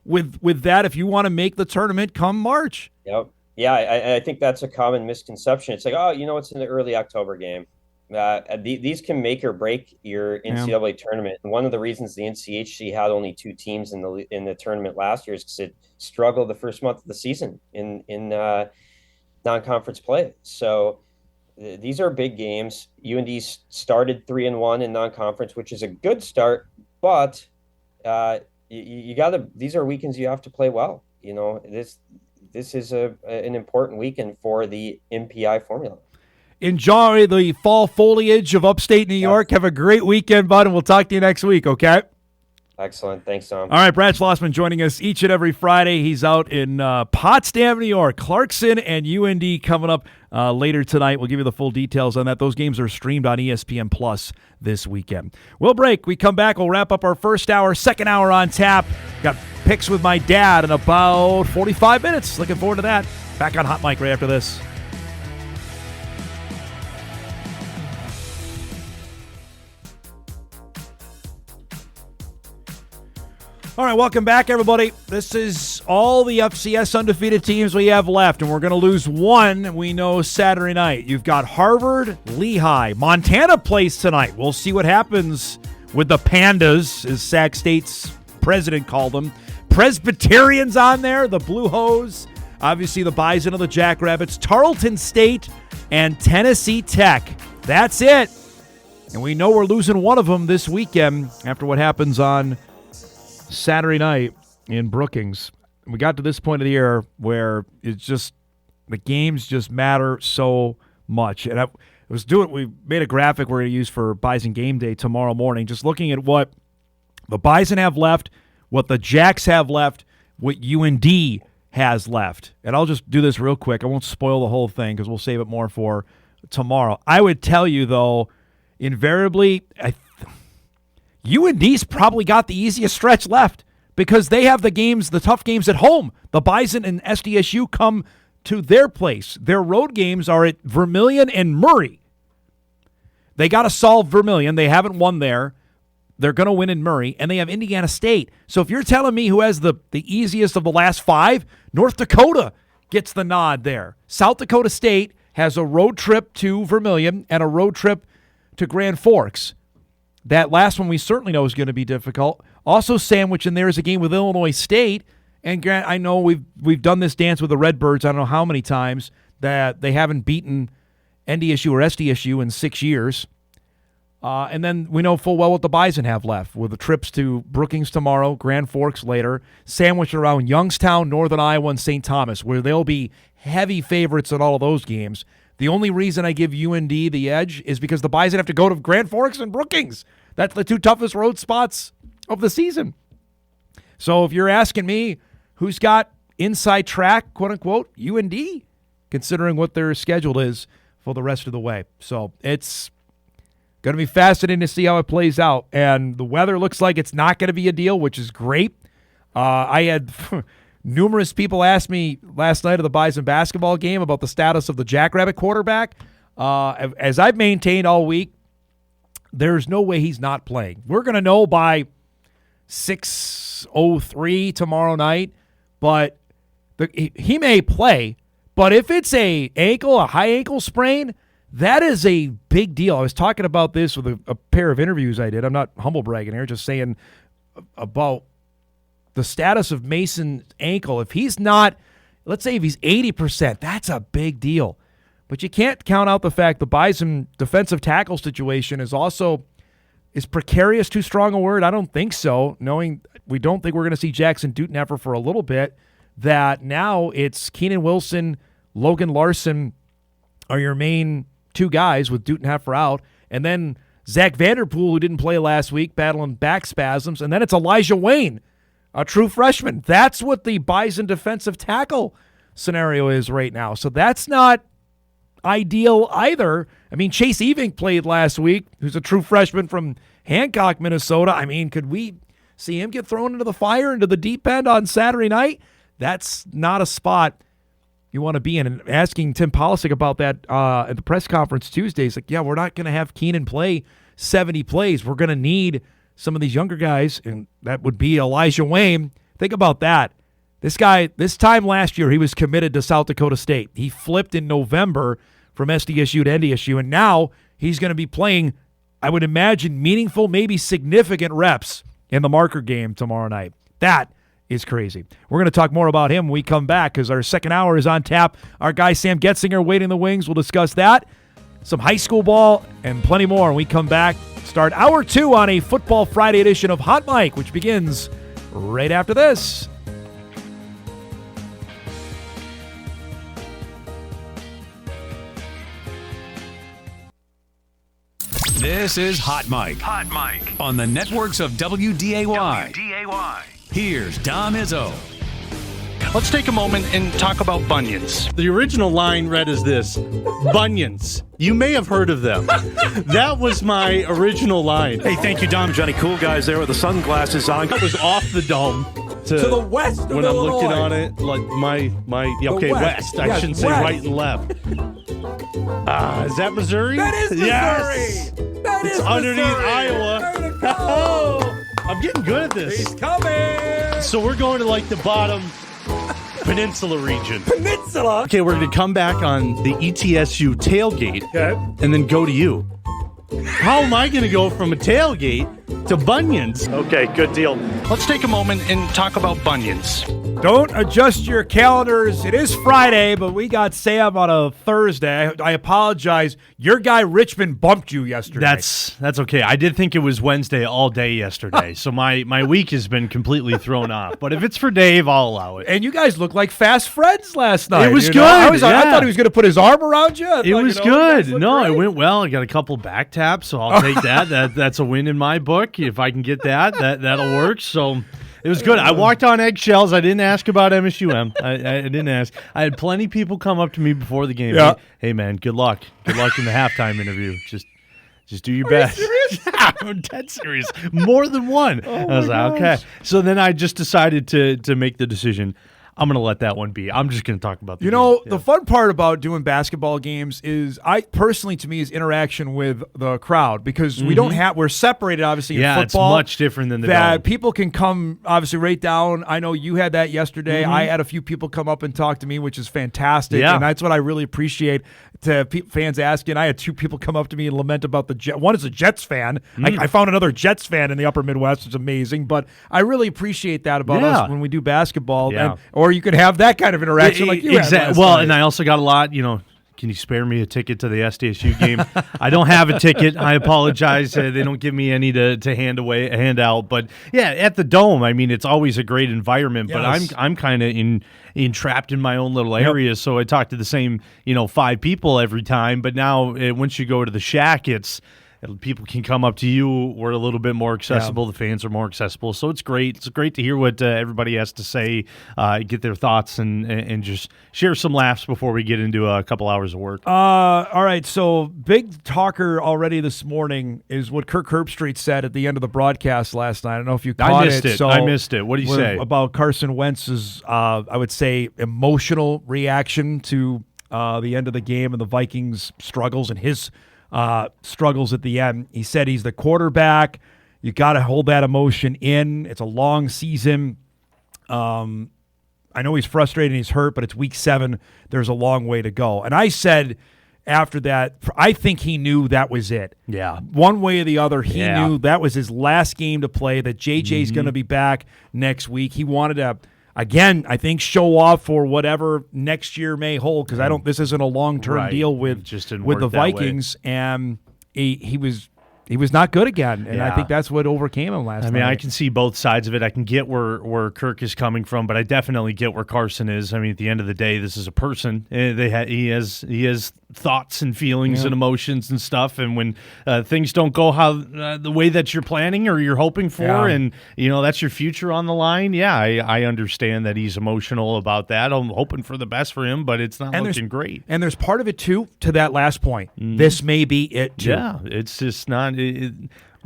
with that if you want to make the tournament come March. Yep. Yeah, I think that's a common misconception. It's like, it's in the early October game. These can make or break your NCAA tournament. And one of the reasons the NCHC had only 2 teams in the tournament last year is because it struggled the first month of the season in non-conference play. So these are big games. UND started 3-1 in non-conference, which is a good start, but you got to. These are weekends you have to play well. This is an important weekend for the MPI formula. Enjoy the fall foliage of upstate New York. Have a great weekend, bud, and we'll talk to you next week, okay? Excellent. Thanks, Tom. All right, Brad Schlossman joining us each and every Friday. He's out in Potsdam, New York. Clarkson and UND coming up later tonight. We'll give you the full details on that. Those games are streamed on ESPN Plus this weekend. We'll break. We come back. We'll wrap up our first hour, second hour on tap. Got picks with my dad in about 45 minutes. Looking forward to that. Back on Hot Mic right after this. All right, welcome back, everybody. This is all the FCS undefeated teams we have left, and we're going to lose one, we know, Saturday night. You've got Harvard, Lehigh. Montana plays tonight. We'll see what happens with the Pandas, as Sac State's president called them. Presbyterian's on there, the Blue Hose. Obviously, the Bison of the Jackrabbits. Tarleton State and Tennessee Tech. That's it. And we know we're losing one of them this weekend after what happens on Saturday night in Brookings. We got to this point of the year where it's just the games just matter so much. And we made a graphic we're going to use for Bison Game Day tomorrow morning, just looking at what the Bison have left, what the Jacks have left, what UND has left. And I'll just do this real quick. I won't spoil the whole thing because we'll save it more for tomorrow. I would tell you, though, invariably, UND's probably got the easiest stretch left because they have the tough games at home. The Bison and SDSU come to their place. Their road games are at Vermilion and Murray. They got to solve Vermilion. They haven't won there. They're going to win in Murray, and they have Indiana State. So if you're telling me who has the easiest of the last 5, North Dakota gets the nod there. South Dakota State has a road trip to Vermilion and a road trip to Grand Forks. That last one we certainly know is going to be difficult. Also sandwiched in there is a game with Illinois State. And Grant, I know we've done this dance with the Redbirds, I don't know how many times, that they haven't beaten NDSU or SDSU in 6 years. And then we know full well what the Bison have left with the trips to Brookings tomorrow, Grand Forks later, sandwiched around Youngstown, Northern Iowa, and St. Thomas, where they'll be heavy favorites in all of those games. The only reason I give UND the edge is because the Bison have to go to Grand Forks and Brookings. That's the 2 toughest road spots of the season. So if you're asking me who's got inside track, quote-unquote, UND, considering what their schedule is for the rest of the way. So it's going to be fascinating to see how it plays out. And the weather looks like it's not going to be a deal, which is great. I had numerous people asked me last night of the Bison basketball game about the status of the Jackrabbit quarterback. As I've maintained all week, there's no way he's not playing. We're going to know by 6:03 tomorrow night, but he may play. But if it's a high ankle sprain, that is a big deal. I was talking about this with a pair of interviews I did. I'm not humble bragging here, just saying about the status of Mason's ankle. If he's not, let's say if he's 80%, that's a big deal. But you can't count out the fact the Bison defensive tackle situation is precarious too strong a word? I don't think so, knowing we don't think we're going to see Jackson Dutenheffer for a little bit, that now it's Keenan Wilson, Logan Larson are your main two guys with Dutenheffer out, and then Zach Vanderpool, who didn't play last week, battling back spasms, and then it's Elijah Wayne, a true freshman. That's what the Bison defensive tackle scenario is right now. So that's not ideal either. I mean, Chase Evink played last week, who's a true freshman from Hancock, Minnesota. I mean, could we see him get thrown into the fire, into the deep end on Saturday night? That's not a spot you want to be in. And asking Tim Polisic about that at the press conference Tuesday, he's like, yeah, we're not going to have Keenan play 70 plays. We're going to need some of these younger guys, and that would be Elijah Wayne. Think about that. This guy, this time last year, he was committed to South Dakota State. He flipped in November from SDSU to NDSU, and now he's going to be playing, I would imagine, meaningful, maybe significant reps in the marker game tomorrow night. That is crazy. We're going to talk more about him when we come back because our second hour is on tap. Our guy Sam Goetzinger waiting in the wings. We'll discuss that, some high school ball, and plenty more when we come back. Start hour 2 on a Football Friday edition of Hot Mic, which begins right after this. This is Hot Mic. Hot Mic. On the networks of WDAY. Here's Dom Izzo. Let's take a moment and talk about bunions. The original line read as this: bunions. You may have heard of them. That was my original line. Hey, thank you, Dom. Johnny Cool Guys there with the sunglasses on. That was off the dome. To the west of when Illinois. I'm looking on it, like west. I shouldn't say right and left. Is that Missouri? That is Missouri. Yes. That it's is underneath Missouri. Iowa. Oh, I'm getting good at this. he's coming. So we're going to like the bottom peninsula region. Peninsula. Okay, we're going to come back on the ETSU tailgate and then go to you. How am I going to go from a tailgate to bunions? Okay, good deal. Let's take a moment and talk about bunions. Don't adjust your calendars. It is Friday, but we got Sam on a Thursday. I apologize. Your guy Richmond bumped you yesterday. That's okay. I did think it was Wednesday all day yesterday, so my week has been completely thrown off. But if it's for Dave, I'll allow it. And you guys looked like fast friends last night. It was good. I thought he was going to put his arm around you. It was good. No, it went well. I got a couple back taps, so I'll take that. That's a win in my book. If I can get that'll work. So it was good. I walked on eggshells. I didn't ask about MSUM. I didn't ask. I had plenty of people come up to me before the game. Yeah. Hey man, good luck. Good luck in the halftime interview. Just do your best. Are you serious? I'm dead serious. More than one. I was like, okay. So then I just decided to make the decision. I'm going to let that one be. I'm just going to talk about the game. The fun part about doing basketball games is to me, is interaction with the crowd because we're separated, obviously, in football. It's much different than the dome. People can come, obviously, right down. I know you had that yesterday. I had a few people come up and talk to me, which is fantastic. Yeah. And that's what I really appreciate to fans asking. I had 2 people come up to me and lament about the Jets. One is a Jets fan. I found another Jets fan in the upper Midwest. It's amazing. But I really appreciate that about us when we do basketball. Yeah. Or you could have that kind of interaction like you had last night. And I also got a lot, can you spare me a ticket to the SDSU game? I don't have a ticket. I apologize. They don't give me any to hand out. But yeah, at the Dome, I mean, it's always a great environment. Yes. But I'm kind of entrapped in my own little area, so I talk to the same 5 people every time. But now once you go to the Shack, it's people can come up to you. We're a little bit more accessible. The fans are more accessible. So it's great. It's great to hear what everybody has to say, get their thoughts, and just share some laughs before we get into a couple hours of work. All right, so big talker already this morning is what Kirk Herbstreit said at the end of the broadcast last night. I don't know if you caught it. So I missed it. What did he say? About Carson Wentz's, I would say, emotional reaction to the end of the game and the Vikings' struggles and his struggles at the end. He said he's the quarterback. You got to hold that emotion in. It's a long season. I know he's frustrated and he's hurt, but it's week 7. There's a long way to go. And I said after that, I think he knew that was it. Yeah. One way or the other, he knew that was his last game to play, that JJ's going to be back next week. He wanted to, again, I think, show off for whatever next year may hold, because this isn't a long-term deal with the Vikings. And he was not good again, and I think that's what overcame him last night. I mean, I can see both sides of it. I can get where Kirk is coming from, but I definitely get where Carson is. I mean, at the end of the day, this is a person. He has thoughts and feelings and emotions and stuff, and when things don't go how the way that you're planning or you're hoping for, and that's your future on the line, I understand that he's emotional about that. I'm hoping for the best for him, but it's not looking great. And there's part of it, too, to that last point. This may be it, too. Yeah, it's just not...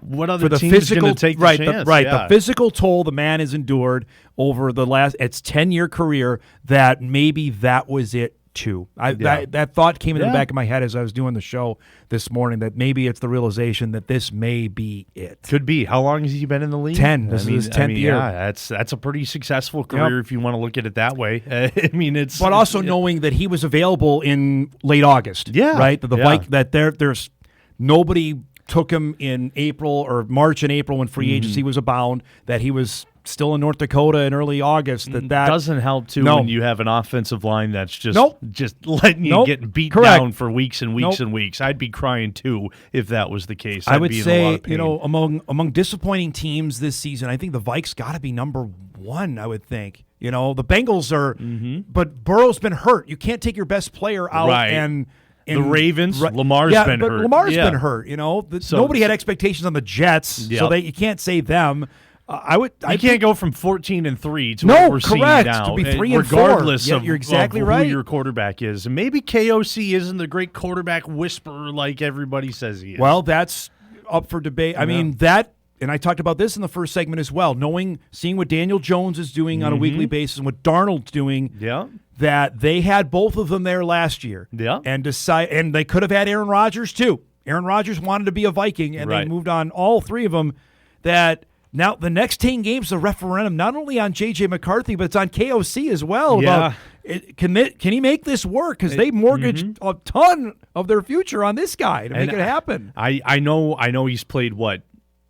what other team is going to take the chance? The physical toll the man has endured over its 10-year career, that maybe that was it too. That thought came into the back of my head as I was doing the show this morning, that maybe it's the realization that this may be it. Could be. How long has he been in the league? 10. This is his 10th year. Yeah, that's a pretty successful career if you want to look at it that way. But also knowing that he was available in late August. Yeah. Right? That there's nobody took him in April or March and April when free agency was abound, that he was still in North Dakota in early August. That doesn't help, too, when you have an offensive line that's just letting you get beat down for weeks and weeks and weeks. I'd be crying, too, if that was the case. I would say, in a lot of pain. among disappointing teams this season, I think the Vikes got to be number 1, I would think. The Bengals are, but Burrow's been hurt. You can't take your best player out and the Ravens, Lamar's been hurt. Lamar's been hurt. Nobody had expectations on the Jets, so you can't say them. You can't go from 14-3 to what we're seeing now. To be 3-4, regardless of, you're exactly of right. who your quarterback is. And maybe KOC isn't the great quarterback whisperer like everybody says he is. Well, that's up for debate. I mean, and I talked about this in the first segment as well, seeing what Daniel Jones is doing on a weekly basis and what Darnold's doing. Yeah. That they had both of them there last year. Yeah. And they could have had Aaron Rodgers too. Aaron Rodgers wanted to be a Viking, and they moved on all 3 of them. That now the next 10 games, the referendum not only on J.J. McCarthy, but it's on KOC as well. Yeah. Can he make this work? Because they mortgaged a ton of their future on this guy to make it happen. I know he's played what?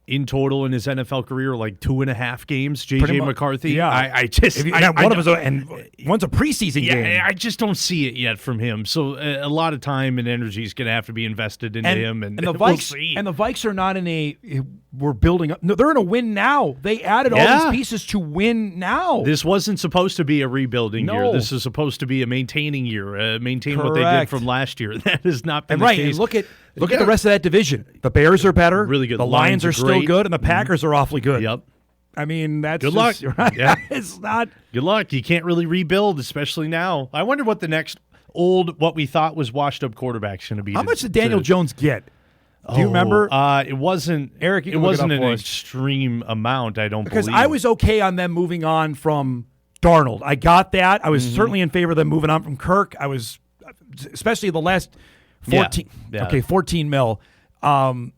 In total in his NFL career, like 2.5 games, J.J. McCarthy. Yeah. And one's a preseason game. I just don't see it yet from him. So a lot of time and energy is going to have to be invested into him. And the Vikes, we'll see. And the Vikes are not we're building up. No, they're in a win now. They added all these pieces to win now. This wasn't supposed to be a rebuilding year. This is supposed to be a maintaining year. Maintain what they did from last year. That has not been the case. And look at the rest of that division. The Bears are better. Really good. The Lions are still good, and the Packers are awfully good. Yep. I mean, that's good luck. Right? Yeah. It's not good luck. You can't really rebuild, especially now. I wonder what the next what we thought was washed up quarterback's going to be. How much did Daniel Jones get? Do you remember? It wasn't Eric. It wasn't an extreme amount. I don't because believe. I was okay on them moving on from Darnold. I got that. I was certainly in favor of them moving on from Kirk. I was, especially the last 14. Yeah. Okay, 14 mil. The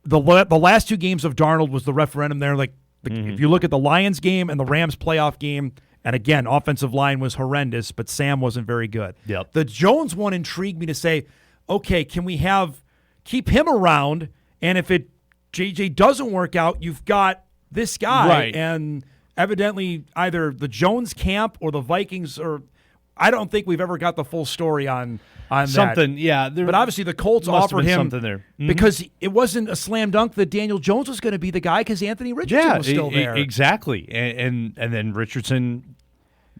last 2 games of Darnold was the referendum there. If you look at the Lions game and the Rams playoff game, and again, offensive line was horrendous, but Sam wasn't very good. Yep. The Jones one intrigued me to say, okay, can we keep him around? And if JJ doesn't work out, you've got this guy. Right. And evidently either the Jones camp or the Vikings I don't think we've ever got the full story on something, that. But obviously the Colts offered him something there. because it wasn't a slam dunk that Daniel Jones was going to be the guy because Anthony Richardson was still there. Exactly. And then Richardson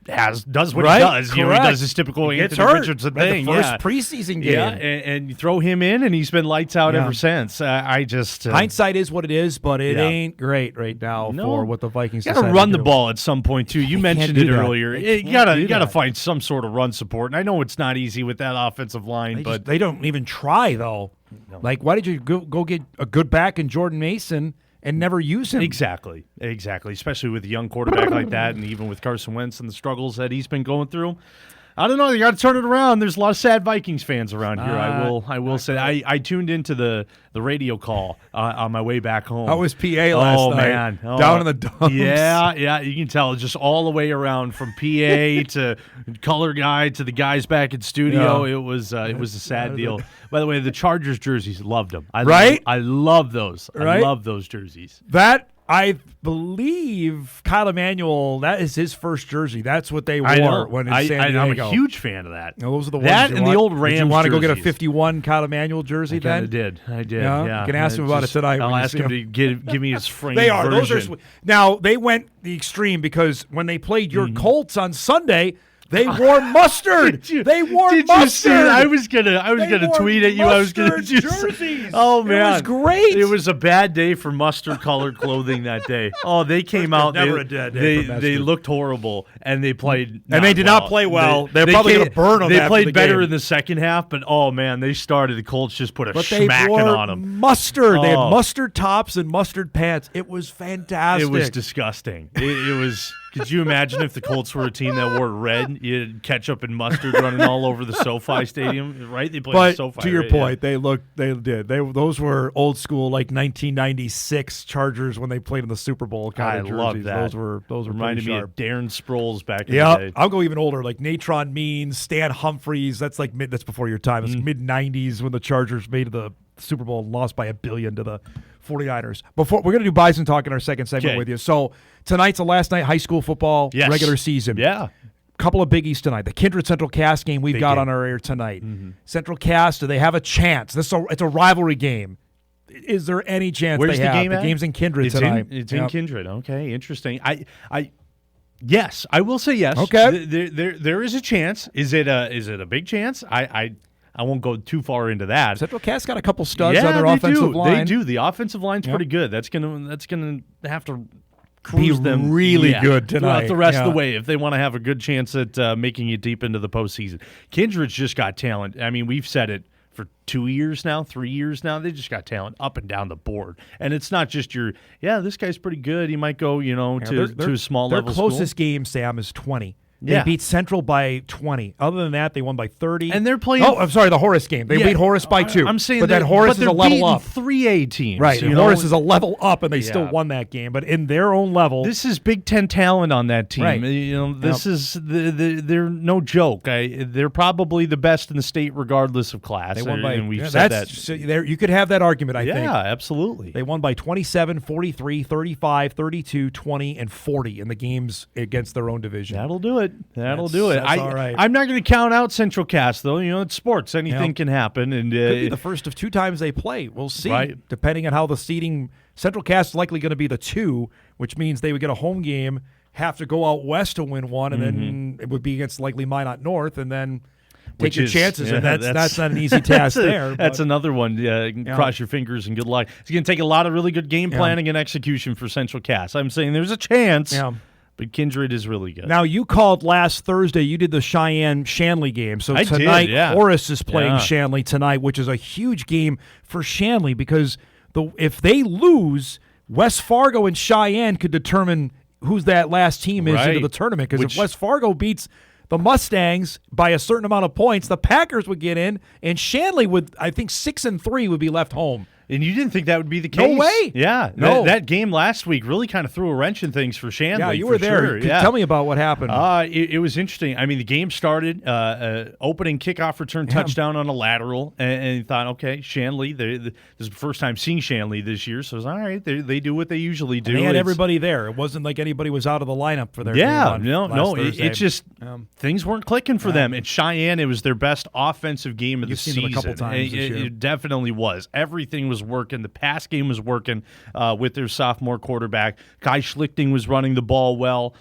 does what Right? he does. You know, he Correct. does his typical He gets Anthony hurt. Richardson Right, the thing. first yeah. preseason game. Yeah, and you throw him in, and he's been lights out Yeah. ever since. I just Hindsight is what it is, but it Yeah. ain't great right now for what the Vikings got to decided run to the do. ball at some point too. You mentioned do it that. earlier. They You can't do gotta that. find some sort of run support. And I know it's not easy with that offensive line, but They don't even try though. Like, why did you go get a good back in Jordan Mason and never use him? Exactly. Especially with a young quarterback like that, and even with Carson Wentz and the struggles that he's been going through. I don't know. You got to turn it around. There's a lot of sad Vikings fans around here. I will say. I tuned into the radio call on my way back home. How was PA last night? Man. Down in the dumps. Yeah. You can tell just all the way around from PA to color guy to the guys back in studio. Yeah. It was a sad deal. By the way, the Chargers jerseys, loved them. Right? I love those. Right? I love those jerseys. That, I believe, Kyle Emanuel, that is his first jersey. That's what they wore when in San Diego. I'm a huge fan of that. Now, those are the that ones and the old Rams. Did you want to go get a jerseys. 51 Kyle Emanuel jersey I then? did. Yeah. You can ask him about it tonight. I'll when you ask see him to give me his frame. They are. version. Those are now, they went the extreme because when they played your Colts on Sunday, they wore mustard. They wore Did mustard. you see it? I was gonna tweet at you. I was gonna mustard just jerseys. Oh man, it was great. It was a bad day for mustard colored clothing that day. Oh, they came out. Never a bad day for mustard. They looked horrible, and they played. And they did not play well. They're probably gonna burn on They that played for the better game. in the second half, but oh man, they started. The Colts just put a But they smacking wore on them. mustard. They had Oh. mustard tops and mustard pants. It was fantastic. It was disgusting. It was. Could you imagine if the Colts were a team that wore red? You'd ketchup and mustard running all over the SoFi Stadium, right? They played But the SoFi. to your right? point, they did. Those were old school, like 1996 Chargers when they played in the Super Bowl. I Kind of love jerseys. that. Those were Reminded pretty me sharp. of Darren Sproles back in the Yeah, day. I'll go even older, like Natron Means, Stan Humphries. That's like that's before your time. It's mid '90s when the Chargers made the Super Bowl and lost by $1 billion to the 49ers. Before we're gonna do Bison Talk in our second segment with you. So tonight's the last night high school football regular season. Yeah. Couple of biggies tonight. The Kindred Central Cass game we've got on our air tonight. Central Cass, do they have a chance? It's a rivalry game. Is there any chance Where's they the have? game The at? game's in Kindred It's tonight. It's in Kindred. Okay, interesting. Yes, I will say yes. Okay. There is a chance. Is it a big chance? I won't go too far into that. Central Cass got a couple studs on their offensive line. They do. The offensive line's pretty good. That's gonna have to cruise Be them really good throughout tonight. the rest of Yeah. the way if they want to have a good chance at making it deep into the postseason. Kindred's just got talent. I mean, we've said it for 2 years now, 3 years now. They just got talent up and down the board, and it's not just this guy's pretty good. He might go, to a small level. Their closest game, Sam, is 20. They Yeah. beat Central by 20. Other than that, they won by 30. And they're playing. Oh, I'm sorry, the Horace game. They beat Horace by 2. I'm saying, but that Horace is they're a level beating up. 3A teams, Right, you Horace know? is a level up, and they still Yeah. won that game. But in their own level, This is Big Ten talent on that team. Right. This is they're no joke. They're probably the best in the state, regardless of class. they won by. and we've yeah, said that's, that. so you could have that argument. I think. Yeah, absolutely. They won by 27, 43, 35, 32, 20, and 40 in the games against their own division. That'll do it. That'll do it. That's all right. I'm not going to count out Central Cass, though. It's sports. Anything can happen. And Could be the first of 2 times they play. We'll see. Right. Depending on how the seeding. Central Cass is likely going to be the 2, which means they would get a home game, have to go out west to win one, and then it would be against likely Minot North, and then take your chances. And that's not an easy task there. That's but- another one. Cross your fingers and good luck. It's going to take a lot of really good game planning and execution for Central Cass. I'm saying there's a chance. Yeah. But Kindred is really good. Now, you called last Thursday. You did the Cheyenne-Shanley game. So I did, tonight, yeah. Horace is playing Yeah. Shanley tonight, which is a huge game for Shanley because if they lose, West Fargo and Cheyenne could determine who's that last team is into Right. the tournament. Because if Which- West Fargo beats the Mustangs by a certain amount of points, the Packers would get in, and Shanley would, I think, 6-3 would be left home. And you didn't think that would be the No case? way. Yeah. No. That game last week really kind of threw a wrench in things for Shanley. Yeah, you for were there. Sure. Tell me about what happened. It was interesting. I mean, the game started, opening kickoff return touchdown on a lateral, and you thought, okay, Shanley, this is the first time seeing Shanley this year, so it's all right. They do what they usually do. And they had It's- everybody there. It wasn't like anybody was out of the lineup for their Yeah, game on no, last Thursday. it's just things weren't clicking for them. At Cheyenne, it was their best offensive game of You've the seen season. them a couple times this year. It definitely was. Everything was was working. The pass game was working with their sophomore quarterback. Kai Schlichting was running the ball well.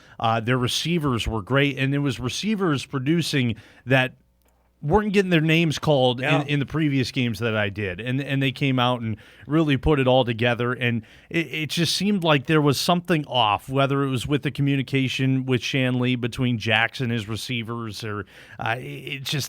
Their receivers were great, and it was receivers producing that weren't getting their names called in the previous games that I did. And they came out and really put it all together. And it just seemed like there was something off, whether it was with the communication with Shanley between Jackson, his receivers, or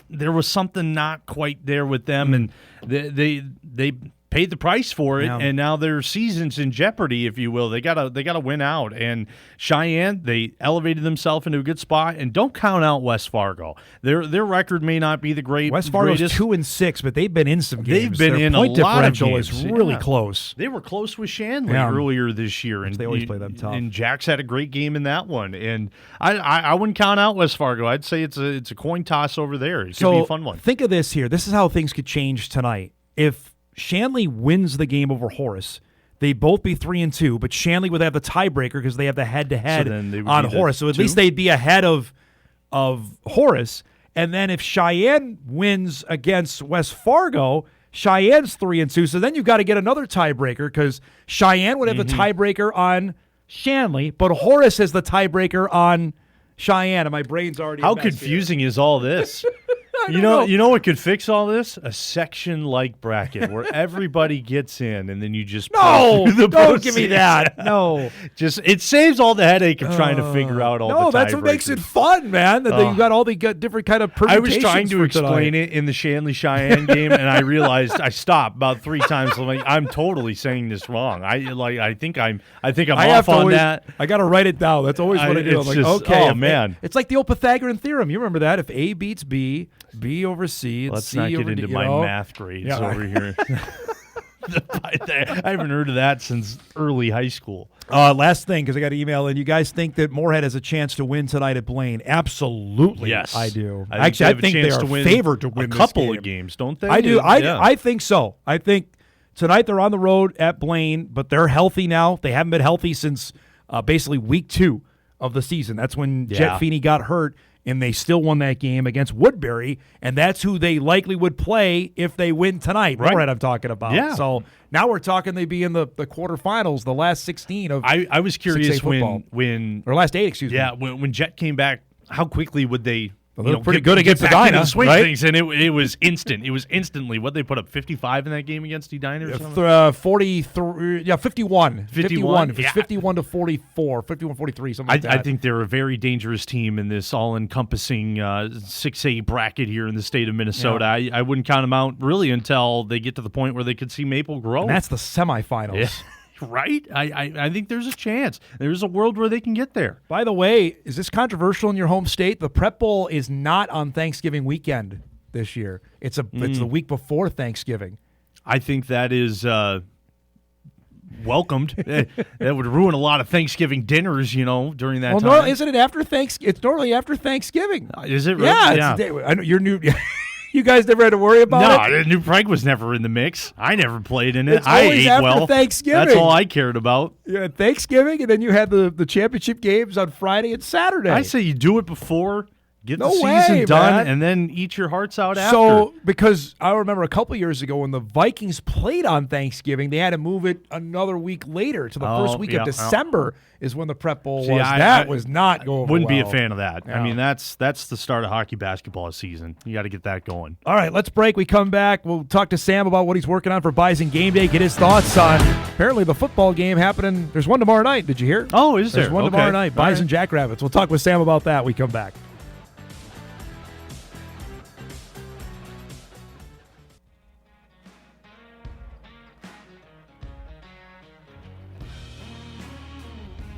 there was something not quite there with them. And they paid the price for it, and now their season's in jeopardy, if you will. They gotta win out. And Cheyenne, they elevated themselves into a good spot. And don't count out West Fargo. Their record may not be the greatest. West Fargo's 2-6, but they've been in some games. They've been in a point lot of differential games. is really close. They were close with Shanley earlier this year, and they always play them tough. And Jax had a great game in that one. And I wouldn't count out West Fargo. I'd say it's a coin toss over there. It could be a fun one. Think of this here. This is how things could change tonight. If Shanley wins the game over Horace, they'd both be 3-2, but Shanley would have the tiebreaker because they have the head-to-head on Horace. So at least they'd be ahead of Horace. And then if Cheyenne wins against West Fargo, Cheyenne's 3-2. So then you've got to get another tiebreaker because Cheyenne would have the tiebreaker on Shanley, but Horace has the tiebreaker on Cheyenne. And my brain's already How confusing is all this? You know what could fix all this? A section-like bracket where everybody gets in, and then you just don't give me that. No, just it saves all the headache of trying to figure out all. No, that's what makes it fun, man. That you've got all the different kind of permutations. I was trying to explain it in the Shanley Cheyenne game, and I realized I stopped about 3 times. I'm totally saying this wrong. I think I'm off on that. I got to write it down. That's always what I do. I'm like, okay, man, it's like the old Pythagorean theorem. You remember that? If A beats B, B over C. Let's C not get over into D, my math grades over here. I haven't heard of that since early high school. Last thing, because I got an email in. You guys think that Moorhead has a chance to win tonight at Blaine? Absolutely. Yes. I do. I think they are favored to win a couple this game. of games, don't they? I do. I think so. I think tonight they're on the road at Blaine, but they're healthy now. They haven't been healthy since basically week 2 of the season. That's when Jet Feeney got hurt. And they still won that game against Woodbury, and that's who they likely would play if they win tonight. Right. Moorhead I'm talking about. Yeah. So now we're talking they'd be in the quarterfinals, the last 16 of I was curious when or last 8, excuse me. Yeah, when Jet came back, how quickly would they They're pretty good against get back into Edina, the swing right? things, and it was instant. It was instantly what they put up 55 in that game against Edina or something. 43, 51. 51. If it's Yeah. 51 to 44, 51-43, something like that. I think they're a very dangerous team in this all-encompassing 6A bracket here in the state of Minnesota. Yeah. I wouldn't count them out really until they get to the point where they could see Maple grow. And that's the semifinals. Yeah. Right? I think there's a chance. There's a world where they can get there. By the way, is this controversial in your home state? The Prep Bowl is not on Thanksgiving weekend this year. It's the week before Thanksgiving. I think that is welcomed. That would ruin a lot of Thanksgiving dinners, during that time. Well, isn't it after Thanksgiving? It's normally after Thanksgiving. Is it really? Yeah. I know you're new. You guys never had to worry about it? No, New Prague was never in the mix. I never played in it. It's I always ate after well. Thanksgiving. That's all I cared about. You had Thanksgiving, and then you had the championship games on Friday and Saturday. I say you do it before, get No the season way, done, man. and then eat your hearts out after. So, because I remember a couple years ago when the Vikings played on Thanksgiving, they had to move it another week later to the first week of December is when the Prep Bowl was. That was not going Wouldn't be a well. fan of that. No. I mean, that's the start of hockey basketball season. You got to get that going. All right, let's break. We come back. We'll talk to Sam about what he's working on for Bison Game Day, get his thoughts on apparently the football game happening. There's one tomorrow night. Did you hear? Oh, is there? There's one Okay. tomorrow night. All Bison right. Jackrabbits. We'll talk with Sam about that. We come back.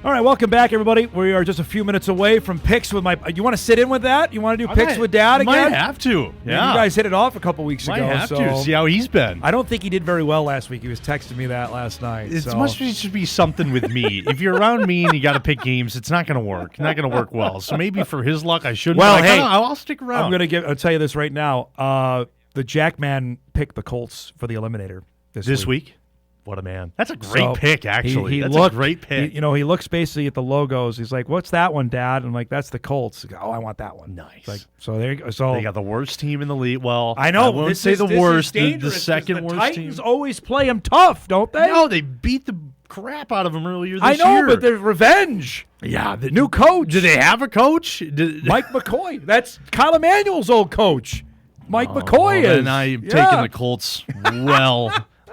All right, welcome back, everybody. We are just a few minutes away from picks with my. You want to sit in with that? You want to do picks with Dad again? Might have to. Yeah, You guys hit it off a couple weeks Might ago. have so to see how he's been. I don't think he did very well last week. He was texting me that last night. It so. must just be something with me. If you're around me and you got to pick games, it's not going to work. Not going to work well. So maybe for his luck, I shouldn't. Well, be like, hey, "Oh, I'll stick around. I'll tell you this right now. The Jackman picked the Colts for the Eliminator this week. What a man. That's a great pick, actually. He That's looked, a great pick. He looks basically at the logos. He's like, what's that one, Dad? I'm like, that's the Colts. Goes, I want that one. Nice. Like, so there you go. So they got the worst team in the league. Well, I know. I won't say the worst, the second worst Titans team. always play them tough, don't they? No, they beat the crap out of them earlier this year. I know, year. but there's revenge. Yeah. The new coach. Do they have a coach? Mike McCoy. That's Kyle Emanuel's old coach. Mike McCoy is. And I'm taking the Colts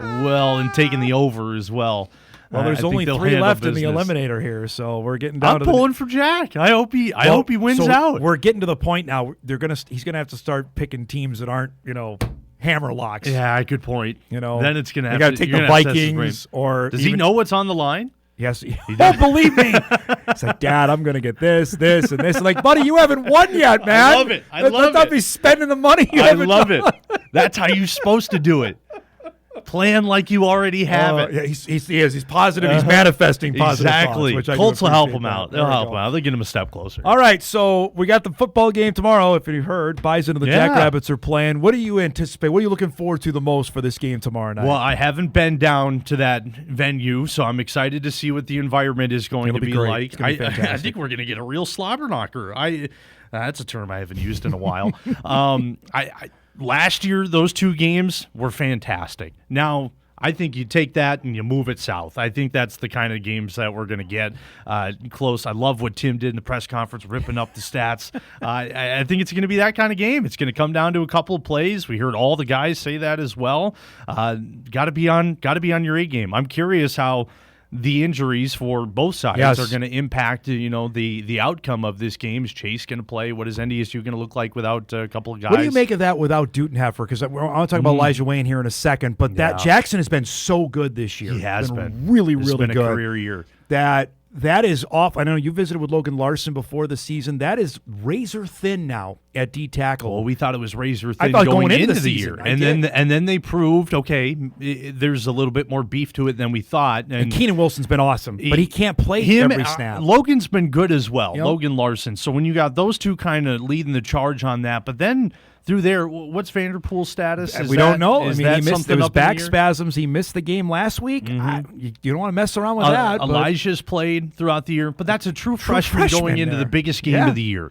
and taking the over as well. Well, there's only 3 left in the eliminator here, so we're getting down I'm pulling for Jack. I hope he wins out. We're getting to the point now. He's gonna have to start picking teams that aren't, hammer locks. Yeah, good point. Then it's gonna have to take the Vikings or. Does he know what's on the line? Yes, he does. Believe me. It's like, Dad, I'm gonna get this, and this. I'm like, buddy, you haven't won yet, man. I love it. Let's not be spending the money. I love it. That's how you're supposed to do it. Plan like you already have it. Yeah, he's positive. He's manifesting positive exactly. Thoughts, which Colts will help him that. out. They'll help him out. They'll get him a step closer. All right, so we got the football game tomorrow. If you heard, Bison and the Jackrabbits are playing. What do you anticipate? What are you looking forward to the most for this game tomorrow night? Well, I haven't been down to that venue, so I'm excited to see what the environment is going to be like. I think we're going to get a real slobber knocker. That's a term I haven't used in a while. Last year, those 2 games were fantastic. Now, I think you take that and you move it south. I think that's the kind of games that we're going to get close. I love what Tim did in the press conference, ripping up the stats. I think it's going to be that kind of game. It's going to come down to a couple of plays. We heard all the guys say that as well. Got to be on your A game. I'm curious how the injuries for both sides are going to impact, the outcome of this game. Is Chase going to play? What is NDSU going to look like without a couple of guys? What do you make of that without Dutenheffer? Because I want to talk about Elijah Wayne here in a second, but that Jackson has been so good this year. He has been really, really good. It's been a career year. That is off. I know you visited with Logan Larson before the season. That is razor thin now at D tackle. Well, we thought it was razor thin going into the year, season. and then they proved there's a little bit more beef to it than we thought. And Keenan Wilson's been awesome, but he can't play every snap. Logan's been good as well, Logan Larson. So when you got those two kind of leading the charge on that, but then through there, what's Vanderpool's status? We don't know. I mean, he missed. It was back spasms. He missed the game last week. Mm-hmm. You don't want to mess around with that. Elijah's played throughout the year, but that's a true freshman going into the biggest game of the year.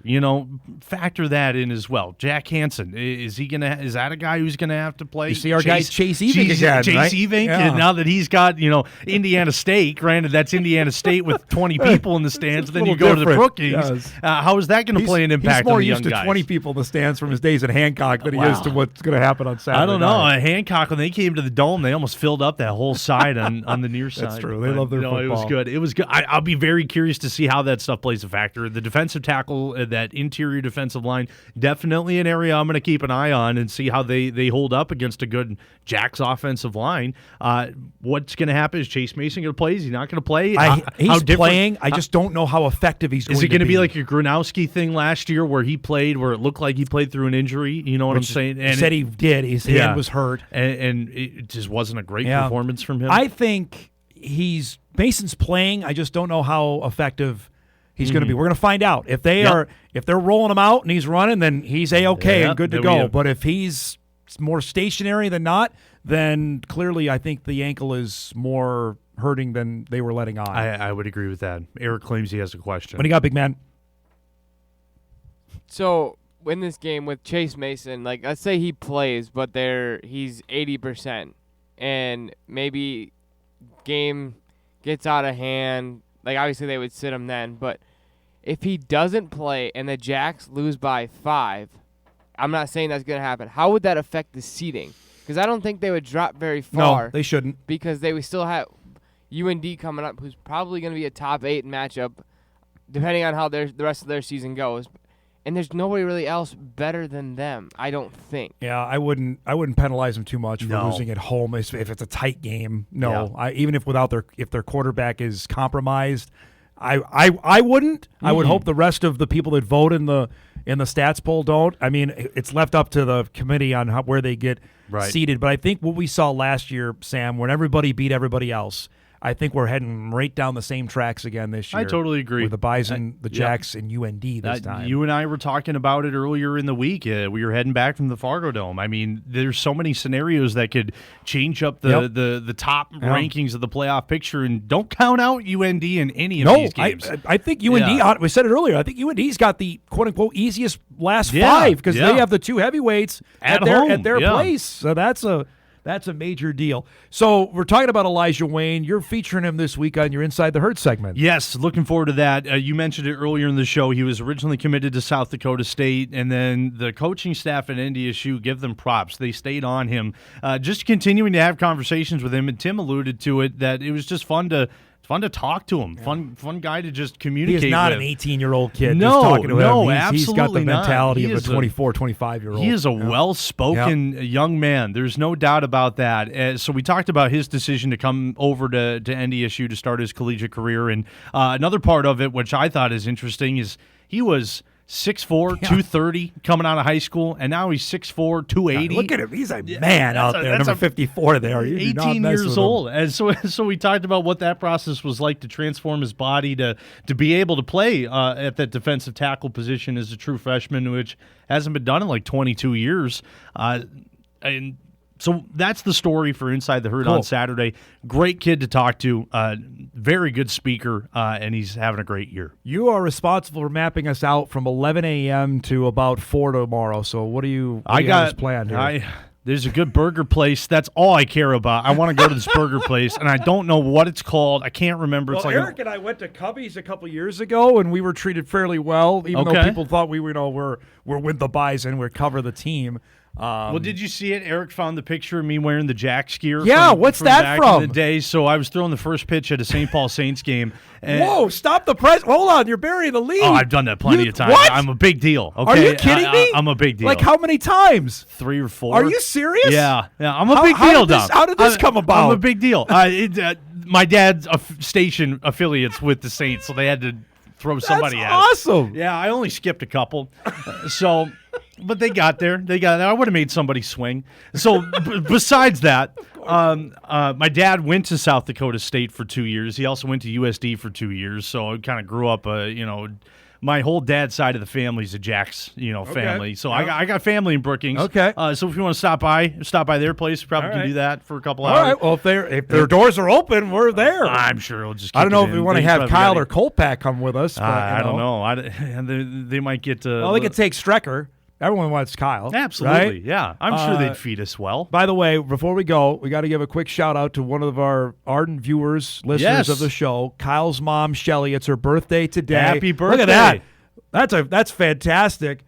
Factor that in as well. Jack Hansen, is that a guy who's going to have to play? You see our guy Chase Evink again, Chase right? Evink, and now that he's got Indiana State. Granted, that's Indiana State with 20 people in the stands. Then you go to the Brookings. Yes. How is that going to play an impact on the young guys? He's more used to 20 people in the stands from his days at Hancock than he is to what's going to happen on Saturday. I don't know. night. Hancock, when they came to the Dome, they almost filled up that whole side on the near side. That's true. They love their football. It was good. It was good. I'll be very curious to see how that stuff plays a factor. The defensive tackle, that interior defensive line, definitely an area I'm going to keep an eye on and see how they hold up against a good Jack's offensive line. What's going to happen? Is Chase Mason going to play? Is he not going to play? He's playing. I just don't know how effective he's going to be. Is it going to be like a Gronowski thing last year where he played, where it looked like he played through an injury? You know what I'm saying? And said he did. His hand was hurt. And it just wasn't a great performance from him. I think Mason's playing. I just don't know how effective he's going to be. We're going to find out. If they're rolling him out and he's running, then he's A-okay and good to go. But if he's more stationary than not, then clearly I think the ankle is more hurting than they were letting on. I would agree with that. Eric claims he has a question. What do you got, big man? So in this game with Chase Mason, like, let's say he plays, but he's 80%, and maybe game gets out of hand. Like, obviously they would sit him then, but if he doesn't play and the Jacks lose by 5, I'm not saying that's going to happen. How would that affect the seeding? Because I don't think they would drop very far. No, they shouldn't. Because they would still have UND coming up, who's probably going to be a top 8 matchup, depending on how the rest of their season goes. And there's nobody really else better than them, I don't think. Yeah, I wouldn't penalize them too much for losing at home if it's a tight game. No, even if their quarterback is compromised, I wouldn't. I would hope the rest of the people that vote in the stats poll don't. I mean, it's left up to the committee on where they get seated. But I think what we saw last year, Sam, when everybody beat everybody else, I think we're heading right down the same tracks again this year. I totally agree. With the Bison, the Jacks, and UND this time. You and I were talking about it earlier in the week. We were heading back from the Fargo Dome. I mean, there's so many scenarios that could change up the top rankings of the playoff picture, and don't count out UND in any of these games. I think UND, we said it earlier, I think UND's got the quote-unquote easiest last five because they have the two heavyweights at their place. So that's a major deal. So we're talking about Elijah Wayne. You're featuring him this week on your Inside the Herd segment. Yes, looking forward to that. You mentioned it earlier in the show. He was originally committed to South Dakota State, and then the coaching staff at NDSU, give them props. They stayed on him. Just continuing to have conversations with him, and Tim alluded to it, that it was just fun to talk to him. Fun guy to just communicate with. He is not an 18-year-old kid no, just talking to him. Absolutely he's got the mentality of a 24, 25-year-old. He is a well-spoken young man. There's no doubt about that. So we talked about his decision to come over to NDSU to start his collegiate career. And another part of it, which I thought is interesting, is he was 6'4", 230 coming out of high school, and now he's 6'4", 280. Look at him. He's a man out there, number 54 there. 18 years old. And so we talked about what that process was like to transform his body to be able to play at that defensive tackle position as a true freshman, which hasn't been done in like 22 years. And so that's the story for Inside the Herd on Saturday. Great kid to talk to, very good speaker, and he's having a great year. You are responsible for mapping us out from 11 a.m. to about 4 tomorrow. So what do you have planned here? There's a good burger place. That's all I care about. I want to go to this burger place, and I don't know what it's called. I can't remember. Well, Eric and I went to Cubby's a couple years ago, and we were treated fairly well, even though people thought we're with the Bison, we're cover the team. Well, did you see it? Eric found the picture of me wearing the Jacks gear. Yeah, what's that back from? In the day, so I was throwing the first pitch at a St. Paul Saints game. Whoa! Stop the press! Hold on, you're burying the lead. Oh, I've done that plenty of times. What? I'm a big deal. Okay? Are you kidding me? I'm a big deal. Like how many times? 3 or 4. Are you serious? Yeah. I'm a big deal, Dom. How did this come about? I'm a big deal. My dad's station affiliates with the Saints, so they had to throw somebody at it. That's awesome. Yeah, I only skipped a couple. But they got there. I would have made somebody swing. So besides that, my dad went to South Dakota State for 2 years. He also went to USD for 2 years. So I kind of grew up, my whole dad's side of the family is a Jacks, family. So I got family in Brookings. Okay. So if you want to stop by their place, you probably can do that for a couple hours. All right. Well, if their doors are open, we're there. I'm sure it'll just. I don't know if we want to have Kyle or Colpack come with us. But, I don't know. They might get to. Well, they could take Strecker. Everyone wants Kyle. Absolutely, right? Yeah. I'm sure they'd feed us well. By the way, before we go, we got to give a quick shout-out to one of our ardent viewers, listeners of the show, Kyle's mom, Shelly. It's her birthday today. Happy birthday. Look at that. That's fantastic.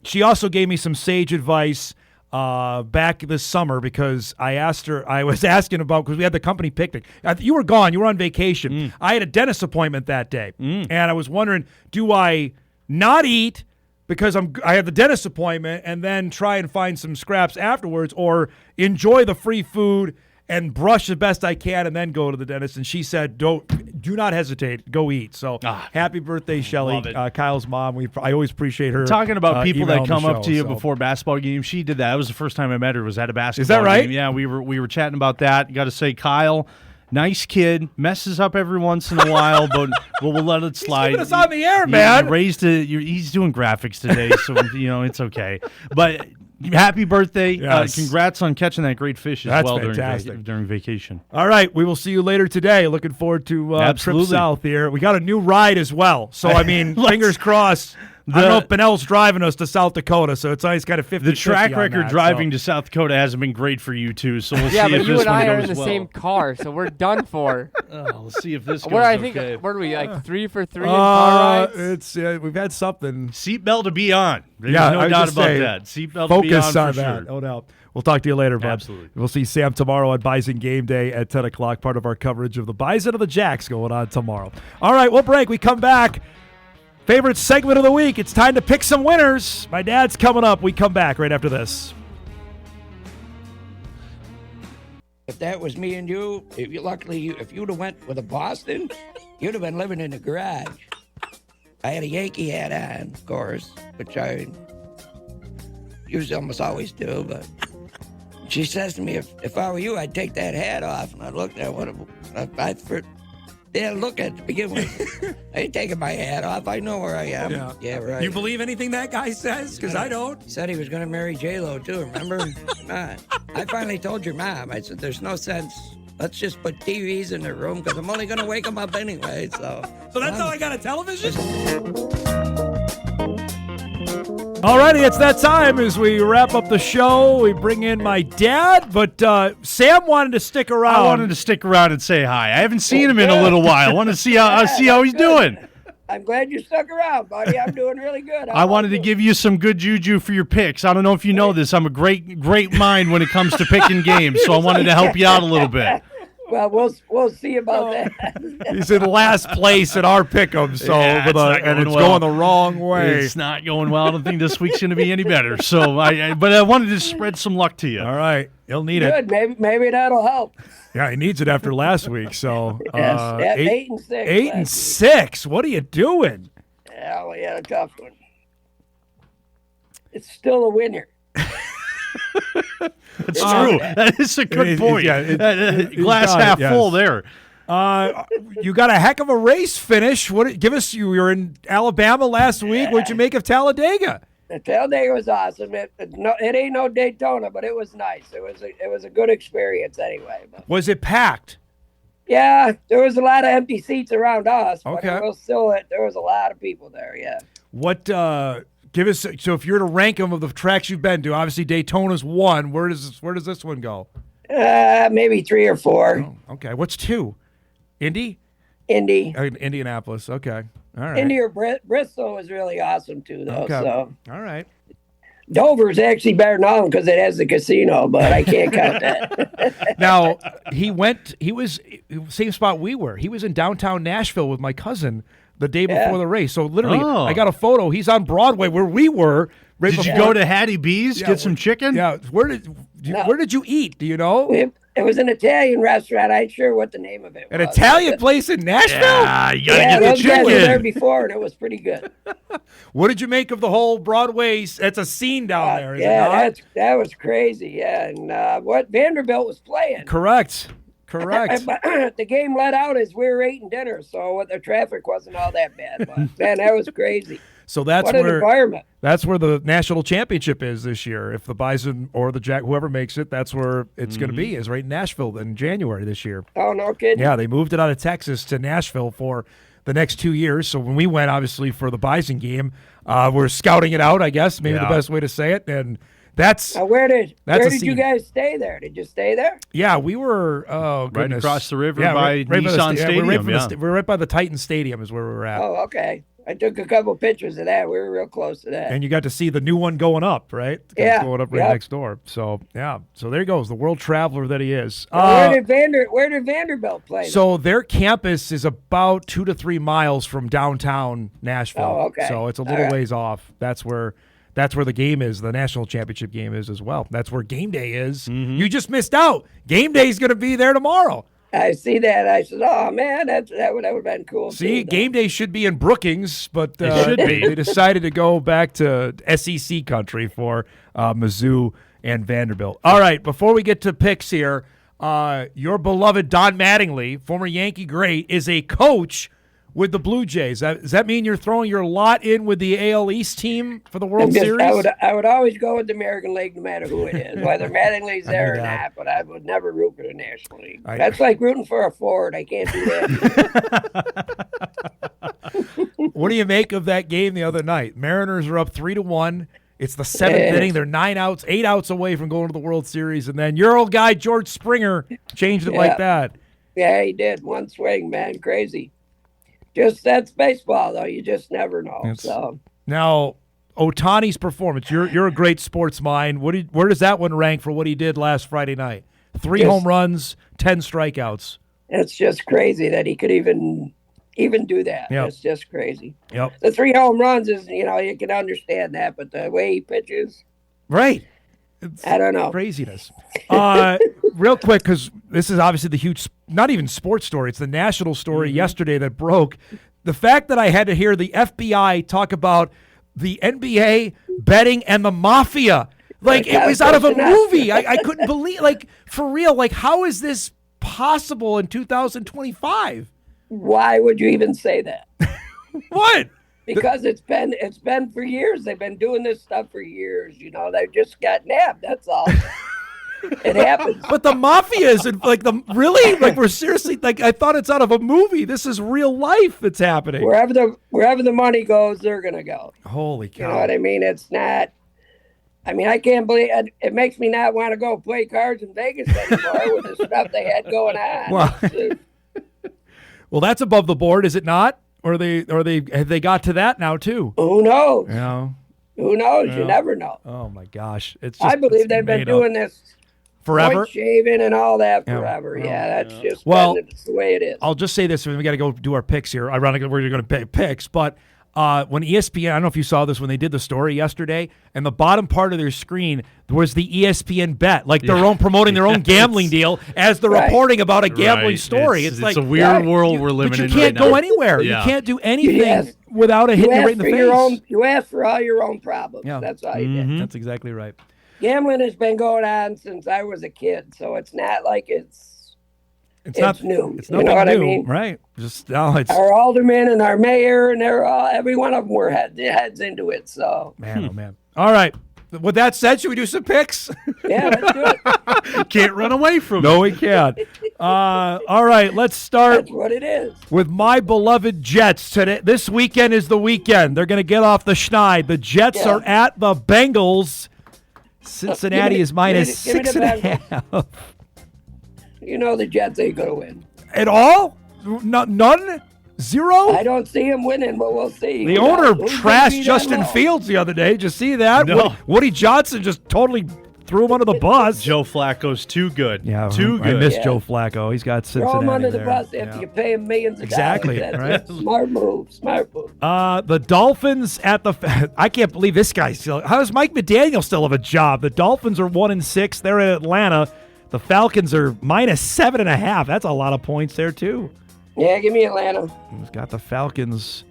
She also gave me some sage advice back this summer because I was asking about, because we had the company picnic. You were gone. You were on vacation. I had a dentist appointment that day, and I was wondering, do I not eat because I have the dentist appointment and then try and find some scraps afterwards, or enjoy the free food and brush the best I can and then go to the dentist? And she said, do not hesitate. Go eat. So happy birthday, Shelly, Kyle's mom. I always appreciate her. Talking about people that come up to you so. Before basketball games, she did that. That was the first time I met her, was at a basketball Is that right? game. Yeah, we were chatting about that. Got to say, Kyle, nice kid, messes up every once in a while, but we'll let it slide. He's keeping us on the air, man. He's doing graphics today, so it's okay. But happy birthday! Yes. Congrats on catching that great fish as well during vacation. All right, we will see you later today. Looking forward to trip south here. We got a new ride as well, so I mean, fingers crossed. I don't know if Benell's driving us to South Dakota, so it's always kind of 50-50. The track record driving to South Dakota hasn't been great for you two, so we'll see if this one goes well. Yeah, but you and I are in the same car, so we're done for. We'll see if this goes okay. What are we, like 3 for 3 in car rides? We've had something. Seatbelt to be on. There's no doubt about that. Seatbelt to be on focus on for that. sure. No doubt. We'll talk to you later, bud. Absolutely. We'll see Sam tomorrow on Bison Game Day at 10 o'clock, part of our coverage of the Bison of the Jacks going on tomorrow. All right, we'll break. We come back. Favorite segment of the week. It's time to pick some winners. My dad's coming up. We come back right after this. If that was me and you, if you'd have went with a Boston, you'd have been living in the garage. I had a Yankee hat on, of course, which I usually almost always do, but she says to me, if I were you, I'd take that hat off. And I looked at what look at it to begin with. I ain't taking my hat off. I know where I am. Yeah, right. You believe anything that guy says? Because I don't. He said he was going to marry J-Lo, too, remember? I finally told your mom. I said, there's no sense. Let's just put TVs in the room because I'm only going to wake them up anyway. So that's how I got a television? Alrighty, it's that time as we wrap up the show. We bring in my dad, but Sam wanted to stick around. I wanted to stick around and say hi. I haven't seen him in a little while. I want to see how he's doing. I'm glad you stuck around, buddy. I'm doing really good. I wanted to give you some good juju for your picks. I don't know if you know this. I'm a great mind when it comes to picking games, so I wanted to help you out a little bit. Well, we'll see about that. He's in last place in our pick'em, so it's going the wrong way. It's not going well. I don't think this week's going to be any better. So, but I wanted to spread some luck to you. All right, you'll need it. Good, maybe that'll help. Yeah, he needs it after last week. So, yes, 8-6. 8-6. What are you doing? Yeah, we had a tough one. It's still a winner. It's true. That is a good point. Glass half full there. You got a heck of a race finish. You were in Alabama last week. What'd you make of Talladega? Talladega was awesome. It ain't no Daytona, but it was nice. It was a good experience anyway. But. Was it packed? Yeah, there was a lot of empty seats around us. Okay. But there was a lot of people there. Yeah. What? Give us. So if you're to rank them of the tracks you've been to, obviously Daytona's 1. Where does this one go? Maybe 3 or 4. Oh, okay. What's 2? Indy. Indianapolis. Okay. All right. Indy or Bristol was really awesome too, though. Okay. So. All right. Dover's actually better known because it has the casino, but I can't count that. Now he was same spot we were. He was in downtown Nashville with my cousin the day before the race. So literally, I got a photo. He's on Broadway where we were. Right did you go to Hattie B's, get some chicken? Yeah. Where did you eat? Do you know? It was an Italian restaurant. I ain't sure what the name of it was. An Italian place in Nashville? Yeah, you gotta get the those chicken. guys were there before, and it was pretty good. What did you make of the whole Broadway? That's a scene down there, is it not? That was crazy. Yeah, and what Vanderbilt was playing. Correct. The game let out as we were eating dinner, so the traffic wasn't all that bad. But man, that was crazy. So that's what an environment. That's where the national championship is this year. If the Bison or the Jack, whoever makes it, that's where it's going to be. Is right in Nashville in January this year. Oh, no kidding. Yeah, they moved it out of Texas to Nashville for the next 2 years. So when we went, obviously for the Bison game, we're scouting it out. I guess maybe the best way to say it. And that's where did you guys stay there? Did you stay there? Yeah, we were right across the river by Nissan Stadium. We're right by the Titan Stadium is where we were at. Oh, okay. I took a couple pictures of that. We were real close to that. And you got to see the new one going up, right? Yeah. Going up right next door. So, yeah. So there he goes, the world traveler that he is. Where did Vanderbilt play? So their campus is about 2 to 3 miles from downtown Nashville. Oh, okay. So it's a little ways off. That's where the game is. The national championship game is as well. That's where game day is. Mm-hmm. You just missed out. Game day is going to be there tomorrow. I see that. I said, "Oh man, that would have been cool." See, game day should be in Brookings, but it should be. They decided to go back to SEC country for Mizzou and Vanderbilt. All right, before we get to picks here, your beloved Don Mattingly, former Yankee great, is a coach with the Blue Jays. Does that mean you're throwing your lot in with the AL East team for the World Series? I would always go with the American League no matter who it is, whether Mattingly's there or not, but I would never root for the National League. That's like rooting for a Ford. I can't do that. What do you make of that game the other night? Mariners are up 3-1. It's the 7th inning. They're 8 outs away from going to the World Series, and then your old guy, George Springer, changed it like that. Yeah, he did. One swing, man. Crazy. Just that's baseball, though. You just never know. Now, Ohtani's performance. You're a great sports mind. Where does that one rank for what he did last Friday night? 3 home runs, 10 strikeouts. It's just crazy that he could even do that. Yep. It's just crazy. Yep. The 3 home runs is, you can understand that, but the way he pitches, right? I don't know. Craziness. Real quick, because this is obviously the huge, not even sports story, it's the national story yesterday that broke. The fact that I had to hear the FBI talk about the NBA betting and the mafia. Like, it was out of a movie. I couldn't believe, like, for real, like, how is this possible in 2025? Why would you even say that? What? Because it's been for years. They've been doing this stuff for years. You know, they just got nabbed. That's all. It happens. But the mafia is like we're seriously, like, I thought it's out of a movie. This is real life that's happening. Wherever the money goes, they're gonna go. Holy cow! You know what I mean? It's not. I mean, I can't believe it. Makes me not want to go play cards in Vegas anymore with the stuff they had going on. Well, well, that's above the board, is it not? Or have they got to that now too? Who knows? You know? Who knows? You never know. Oh my gosh! I believe they've been doing this forever, point shaving and all that forever. Yeah, that's just it's the way it is. I'll just say this: we got to go do our picks here. Ironically, we're going to pay picks, but when ESPN, I don't know if you saw this when they did the story yesterday, and the bottom part of their screen was the ESPN bet, like their own promoting their own gambling deal as they're reporting about a gambling story. It's like a weird world we're living in. But you can't go anywhere. Yeah. You can't do anything without a hitting you right in the face. You ask for all your own problems. Yeah. That's all you did. That's exactly right. Gambling has been going on since I was a kid, so it's not like it's new. It's you know what I mean? Right. Just now it's our alderman and our mayor, and every one of them were heads into it. So man, oh man. All right. With that said, should we do some picks? Yeah, let's do it. Can't run away from it. No, we can't. All right, let's start. That's what it is. With my beloved Jets today. This weekend is the weekend. They're going to get off the schneid. The Jets are at the Bengals. Cincinnati is minus 6.5. You know the Jets ain't going to win. At all? None? Zero? I don't see him winning, but we'll see. The owner trashed Justin Fields the other day. Did you see that? No. Woody Johnson just totally threw him under the bus. Joe Flacco's too good. Yeah, too good. I miss Joe Flacco. He's got Cincinnati. Throw him under the there. bus after you pay him millions of exactly, dollars. Right? Smart move. The Dolphins at the. I can't believe this guy still. How does Mike McDaniel still have a job? The Dolphins are 1-6. They're at Atlanta. The Falcons are minus 7.5. That's a lot of points there too. Yeah, give me Atlanta. He's got the Falcons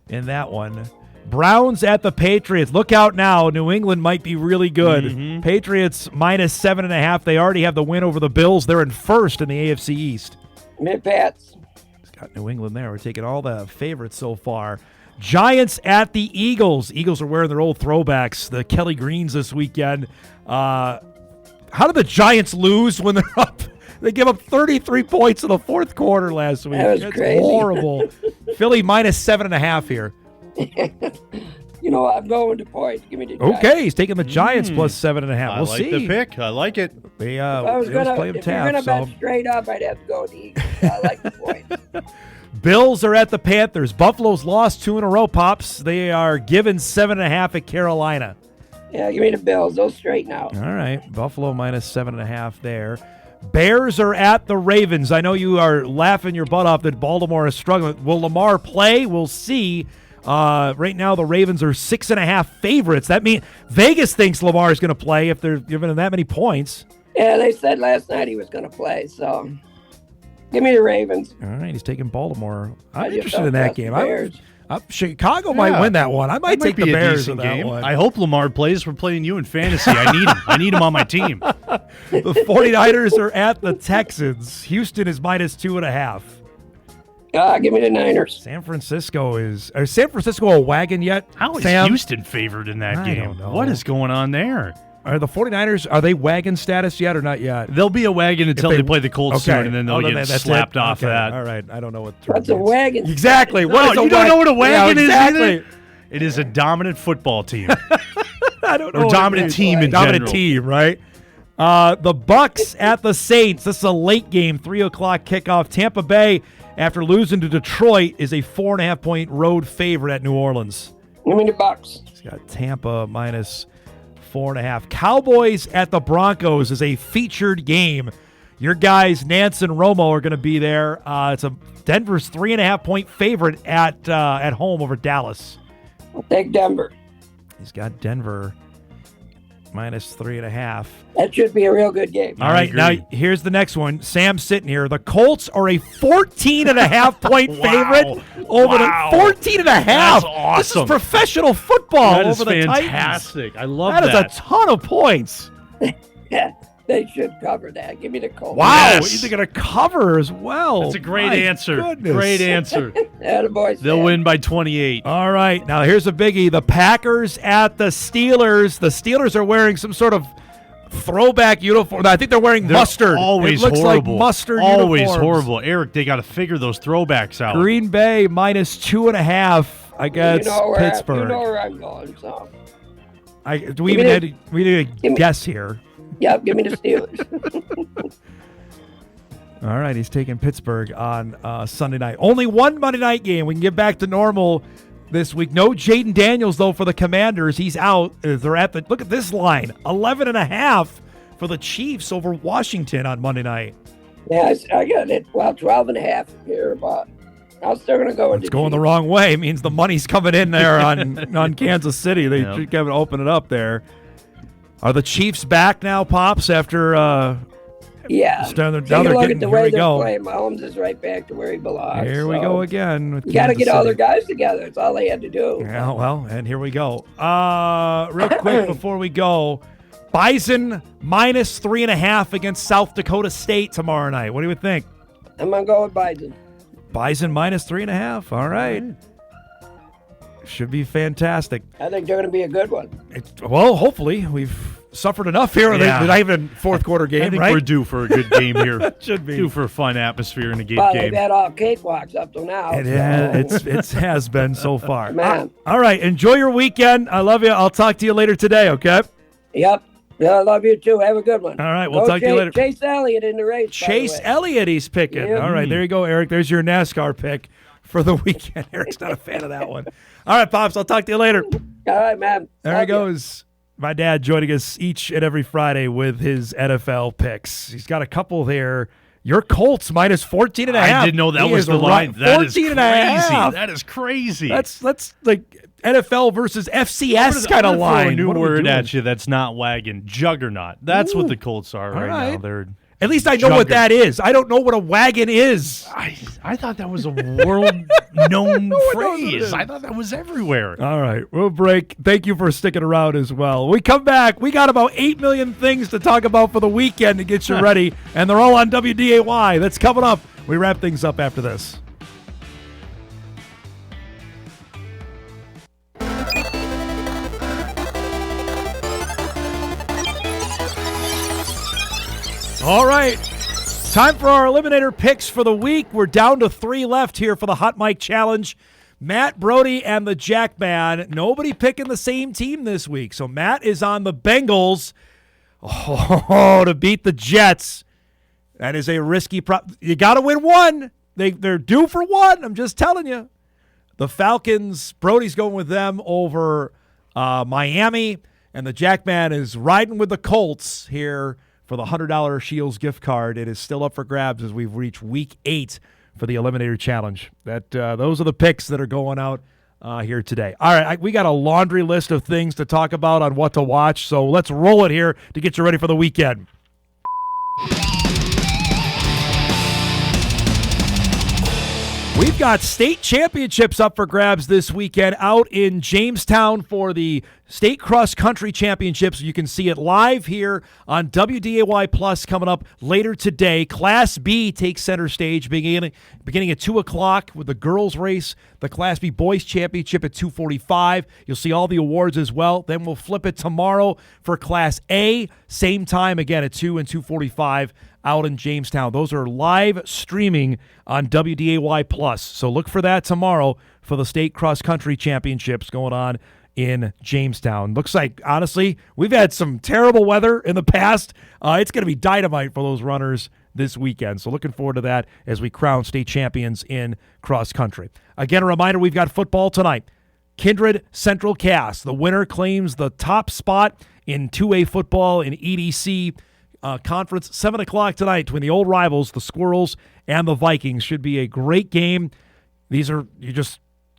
in that one. Browns at the Patriots. Look out now. New England might be really good. Mm-hmm. Patriots minus 7.5. They already have the win over the Bills. They're in first in the AFC East. Mid-Pats. He's got New England there. We're taking all the favorites so far. Giants at the Eagles. Eagles are wearing their old throwbacks, the Kelly Greens this weekend. How did the Giants lose when they're up? They give up 33 points in the fourth quarter last week. That was crazy. Horrible. Philly minus 7.5 here. You know, I'm going to points. Give me the Giants. Okay, he's taking the Giants plus 7.5. We'll see. I like the pick. I like it. If you're going to bet straight up, I'd have to go to the Eagles. I like the points. Bills are at the Panthers. Buffalo's lost 2 in a row, Pops. They are given 7.5 at Carolina. Yeah, give me the Bills. They'll straighten out. All right. Buffalo minus 7.5 there. Bears are at the Ravens. I know you are laughing your butt off that Baltimore is struggling. Will Lamar play? We'll see. Right now, the Ravens are 6.5 favorites. That means Vegas thinks Lamar is going to play if they're giving him that many points. Yeah, they said last night he was going to play. So, give me the Ravens. All right, he's taking Baltimore. I'm just interested don't in that trust the game. Bears. Chicago might win that one. I might take the Bears in that game. one. I hope Lamar plays. We're playing you in fantasy. I need him. I need him on my team. The 49ers are at the Texans. Houston is minus 2.5. Give me the Niners. San Francisco is San Francisco a wagon yet? How is Sam? Houston favored in that I game? don't know. What is going on there? Are the 49ers, are they wagon status yet or not yet? They'll be a wagon until they play the Colts soon, and then they'll get that's slapped it? off Okay. of that. All right, I don't know what. What's a wagon? Exactly. What is you don't know what a wagon is exactly. either? It is a dominant football team. I don't know. Or what dominant it team is. in dominant general. team, right? The Bucks at the Saints. This is a late game, 3:00 kickoff. Tampa Bay, after losing to Detroit, is a 4.5-point road favorite at New Orleans. Give me the Bucks. He's got Tampa minus 4.5. Cowboys at the Broncos is a featured game. Your guys, Nance and Romo, are going to be there. It's a Denver's 3.5-point favorite at home over Dallas. I'll take Denver. He's got Denver minus 3.5. That should be a real good game. All right, now here's the next one. Sam's sitting here. The Colts are a 14.5 point favorite over the 14.5. That's awesome. This is professional football That is over the fantastic. Titans. I love that. That is a ton of points. Yeah, they should cover that. Give me the Colts. Wow, they're going to cover as well. That's a great My answer. goodness. Great answer. Attaboy, They'll Sam. win by 28. All right, now here's a biggie. The Packers at the Steelers. The Steelers are wearing some sort of throwback uniform. I think they're wearing mustard. Always it looks horrible. like mustard Always uniforms. horrible. Eric, they got to figure those throwbacks out. Green Bay minus 2.5 against Pittsburgh. You know where I'm going, so. Do we need a guess here? Yep, give me the Steelers. All right, he's taking Pittsburgh on Sunday night. Only one Monday night game. We can get back to normal this week. No Jaden Daniels, though, for the Commanders. He's out. They're at the – look at this line. 11.5 for the Chiefs over Washington on Monday night. Yeah, I got it. Well, 12.5 here, but I'm still going to go with It's going the wrong way. It means the money's coming in there on Kansas City. They should kind of open it up there. Are the Chiefs back now, Pops, after Yeah. now they're Take a look getting, at the here way we they're go. playing. Mahomes is right back to where he belongs. Here we go again. With You got to Kansas get all their City. guys together. That's all they had to do. Yeah, well, and here we go. Real quick before we go, Bison minus 3.5 against South Dakota State tomorrow night. What do you think? I'm going to go with Bison. Bison minus 3.5. All right. Should be fantastic. I think they're going to be a good one. Well, hopefully. We've suffered enough here. Yeah. They're not even fourth quarter game, I think right? we're due for a good game here. Should be. Due for a fun atmosphere in a good Well, game. they've had all cakewalks up till now. It has been so far. Man. All right. Enjoy your weekend. I love you. I'll talk to you later today, okay? Yep. Yeah, I love you too. Have a good one. All right. We'll Go talk to you later. Chase Elliott in the race. Chase Elliott he's picking. Yep. All right, there you go, Eric. There's your NASCAR pick for the weekend. Eric's not a fan of that one. All right, Pops, I'll talk to you later. All right, man. There he goes. My dad joining us each and every Friday with his NFL picks. He's got a couple there. Your Colts minus 14.5. I didn't know that was the line. That is crazy. That is crazy. That's like NFL versus FCS kind of line. A new What are we word doing? at you that's not wagon. Juggernaut. That's what the Colts are right now. They're At least I know what that is. I don't know what a wagon is. I thought that was a world-known phrase. I thought that was everywhere. All right, we'll break. Thank you for sticking around as well. We come back. We got about 8 million things to talk about for the weekend to get you ready, and they're all on WDAY. That's coming up. We wrap things up after this. All right. Time for our Eliminator picks for the week. We're down to 3 left here for the Hot Mic Challenge. Matt Brody and the Jackman. Nobody picking the same team this week. So Matt is on the Bengals. Oh, to beat the Jets. That is a risky prop. You got to win one. They're due for one. I'm just telling you. The Falcons, Brody's going with them over Miami. And the Jackman is riding with the Colts here for the $100 Shields gift card. It is still up for grabs as we've reached week 8 for the Eliminator Challenge. Those are the picks that are going out here today. All right, we got a laundry list of things to talk about on what to watch, so let's roll it here to get you ready for the weekend. We've got state championships up for grabs this weekend out in Jamestown for the State Cross Country Championships. You can see it live here on WDAY Plus coming up later today. Class B takes center stage beginning at 2 o'clock with the girls race, the Class B Boys Championship at 2:45. You'll see all the awards as well. Then we'll flip it tomorrow for Class A, same time again at 2 and 2:45 out in Jamestown. Those are live streaming on WDAY Plus. So look for that tomorrow for the State Cross Country Championships going on in Jamestown. Looks like, honestly, we've had some terrible weather in the past. It's going to be dynamite for those runners this weekend. So looking forward to that as we crown state champions in cross country. Again, a reminder, we've got football tonight. Kindred Central Cass. The winner claims the top spot in 2A football in EDC conference. 7 o'clock tonight between the old rivals, the Squirrels and the Vikings. Should be a great game. These are,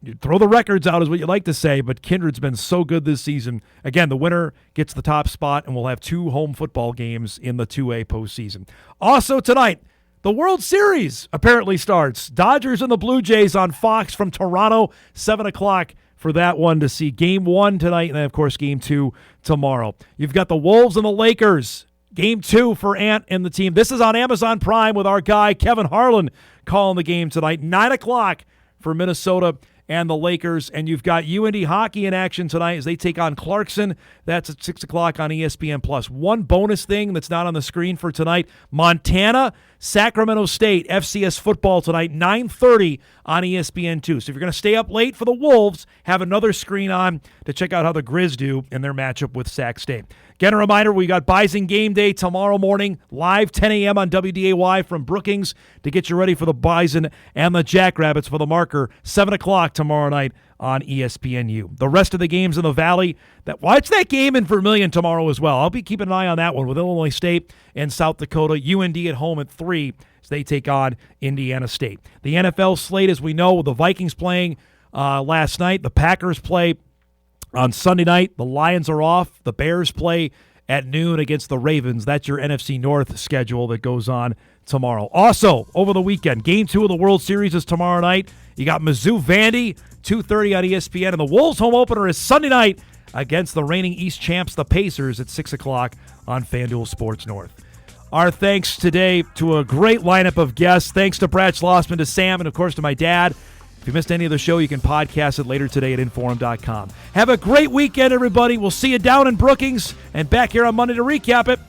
You throw the records out is what you like to say, but Kindred's been so good this season. Again, the winner gets the top spot, and we'll have 2 home football games in the 2A postseason. Also tonight, the World Series apparently starts. Dodgers and the Blue Jays on Fox from Toronto, 7 o'clock for that one to see Game 1 tonight, and then, of course, Game 2 tomorrow. You've got the Wolves and the Lakers. Game 2 for Ant and the team. This is on Amazon Prime with our guy Kevin Harlan calling the game tonight. 9 o'clock for Minnesota and the Lakers. And you've got UND hockey in action tonight as they take on Clarkson. That's at 6 o'clock on ESPN+. One bonus thing that's not on the screen for tonight, Montana, Sacramento State, FCS football tonight, 9:30 on ESPN2. So if you're going to stay up late for the Wolves, have another screen on to check out how the Grizz do in their matchup with Sac State. Again, a reminder, we got Bison Game Day tomorrow morning, live 10 a.m. on WDAY from Brookings to get you ready for the Bison and the Jackrabbits for the marker, 7 o'clock tomorrow night on ESPNU. The rest of the games in the Valley, watch that game in Vermilion tomorrow as well. I'll be keeping an eye on that one with Illinois State and South Dakota. UND at home at 3 as they take on Indiana State. The NFL slate, as we know, the Vikings playing last night. The Packers play on Sunday night. The Lions are off. The Bears play at noon against the Ravens. That's your NFC North schedule that goes on tomorrow. Also, over the weekend, Game 2 of the World Series is tomorrow night. You got Mizzou-Vandy, 2:30 on ESPN. And the Wolves home opener is Sunday night against the reigning East champs, the Pacers, at 6 o'clock on FanDuel Sports North. Our thanks today to a great lineup of guests. Thanks to Brad Schlossman, to Sam, and, of course, to my dad. If you missed any of the show, you can podcast it later today at Inforum.com. Have a great weekend, everybody. We'll see you down in Brookings and back here on Monday to recap it.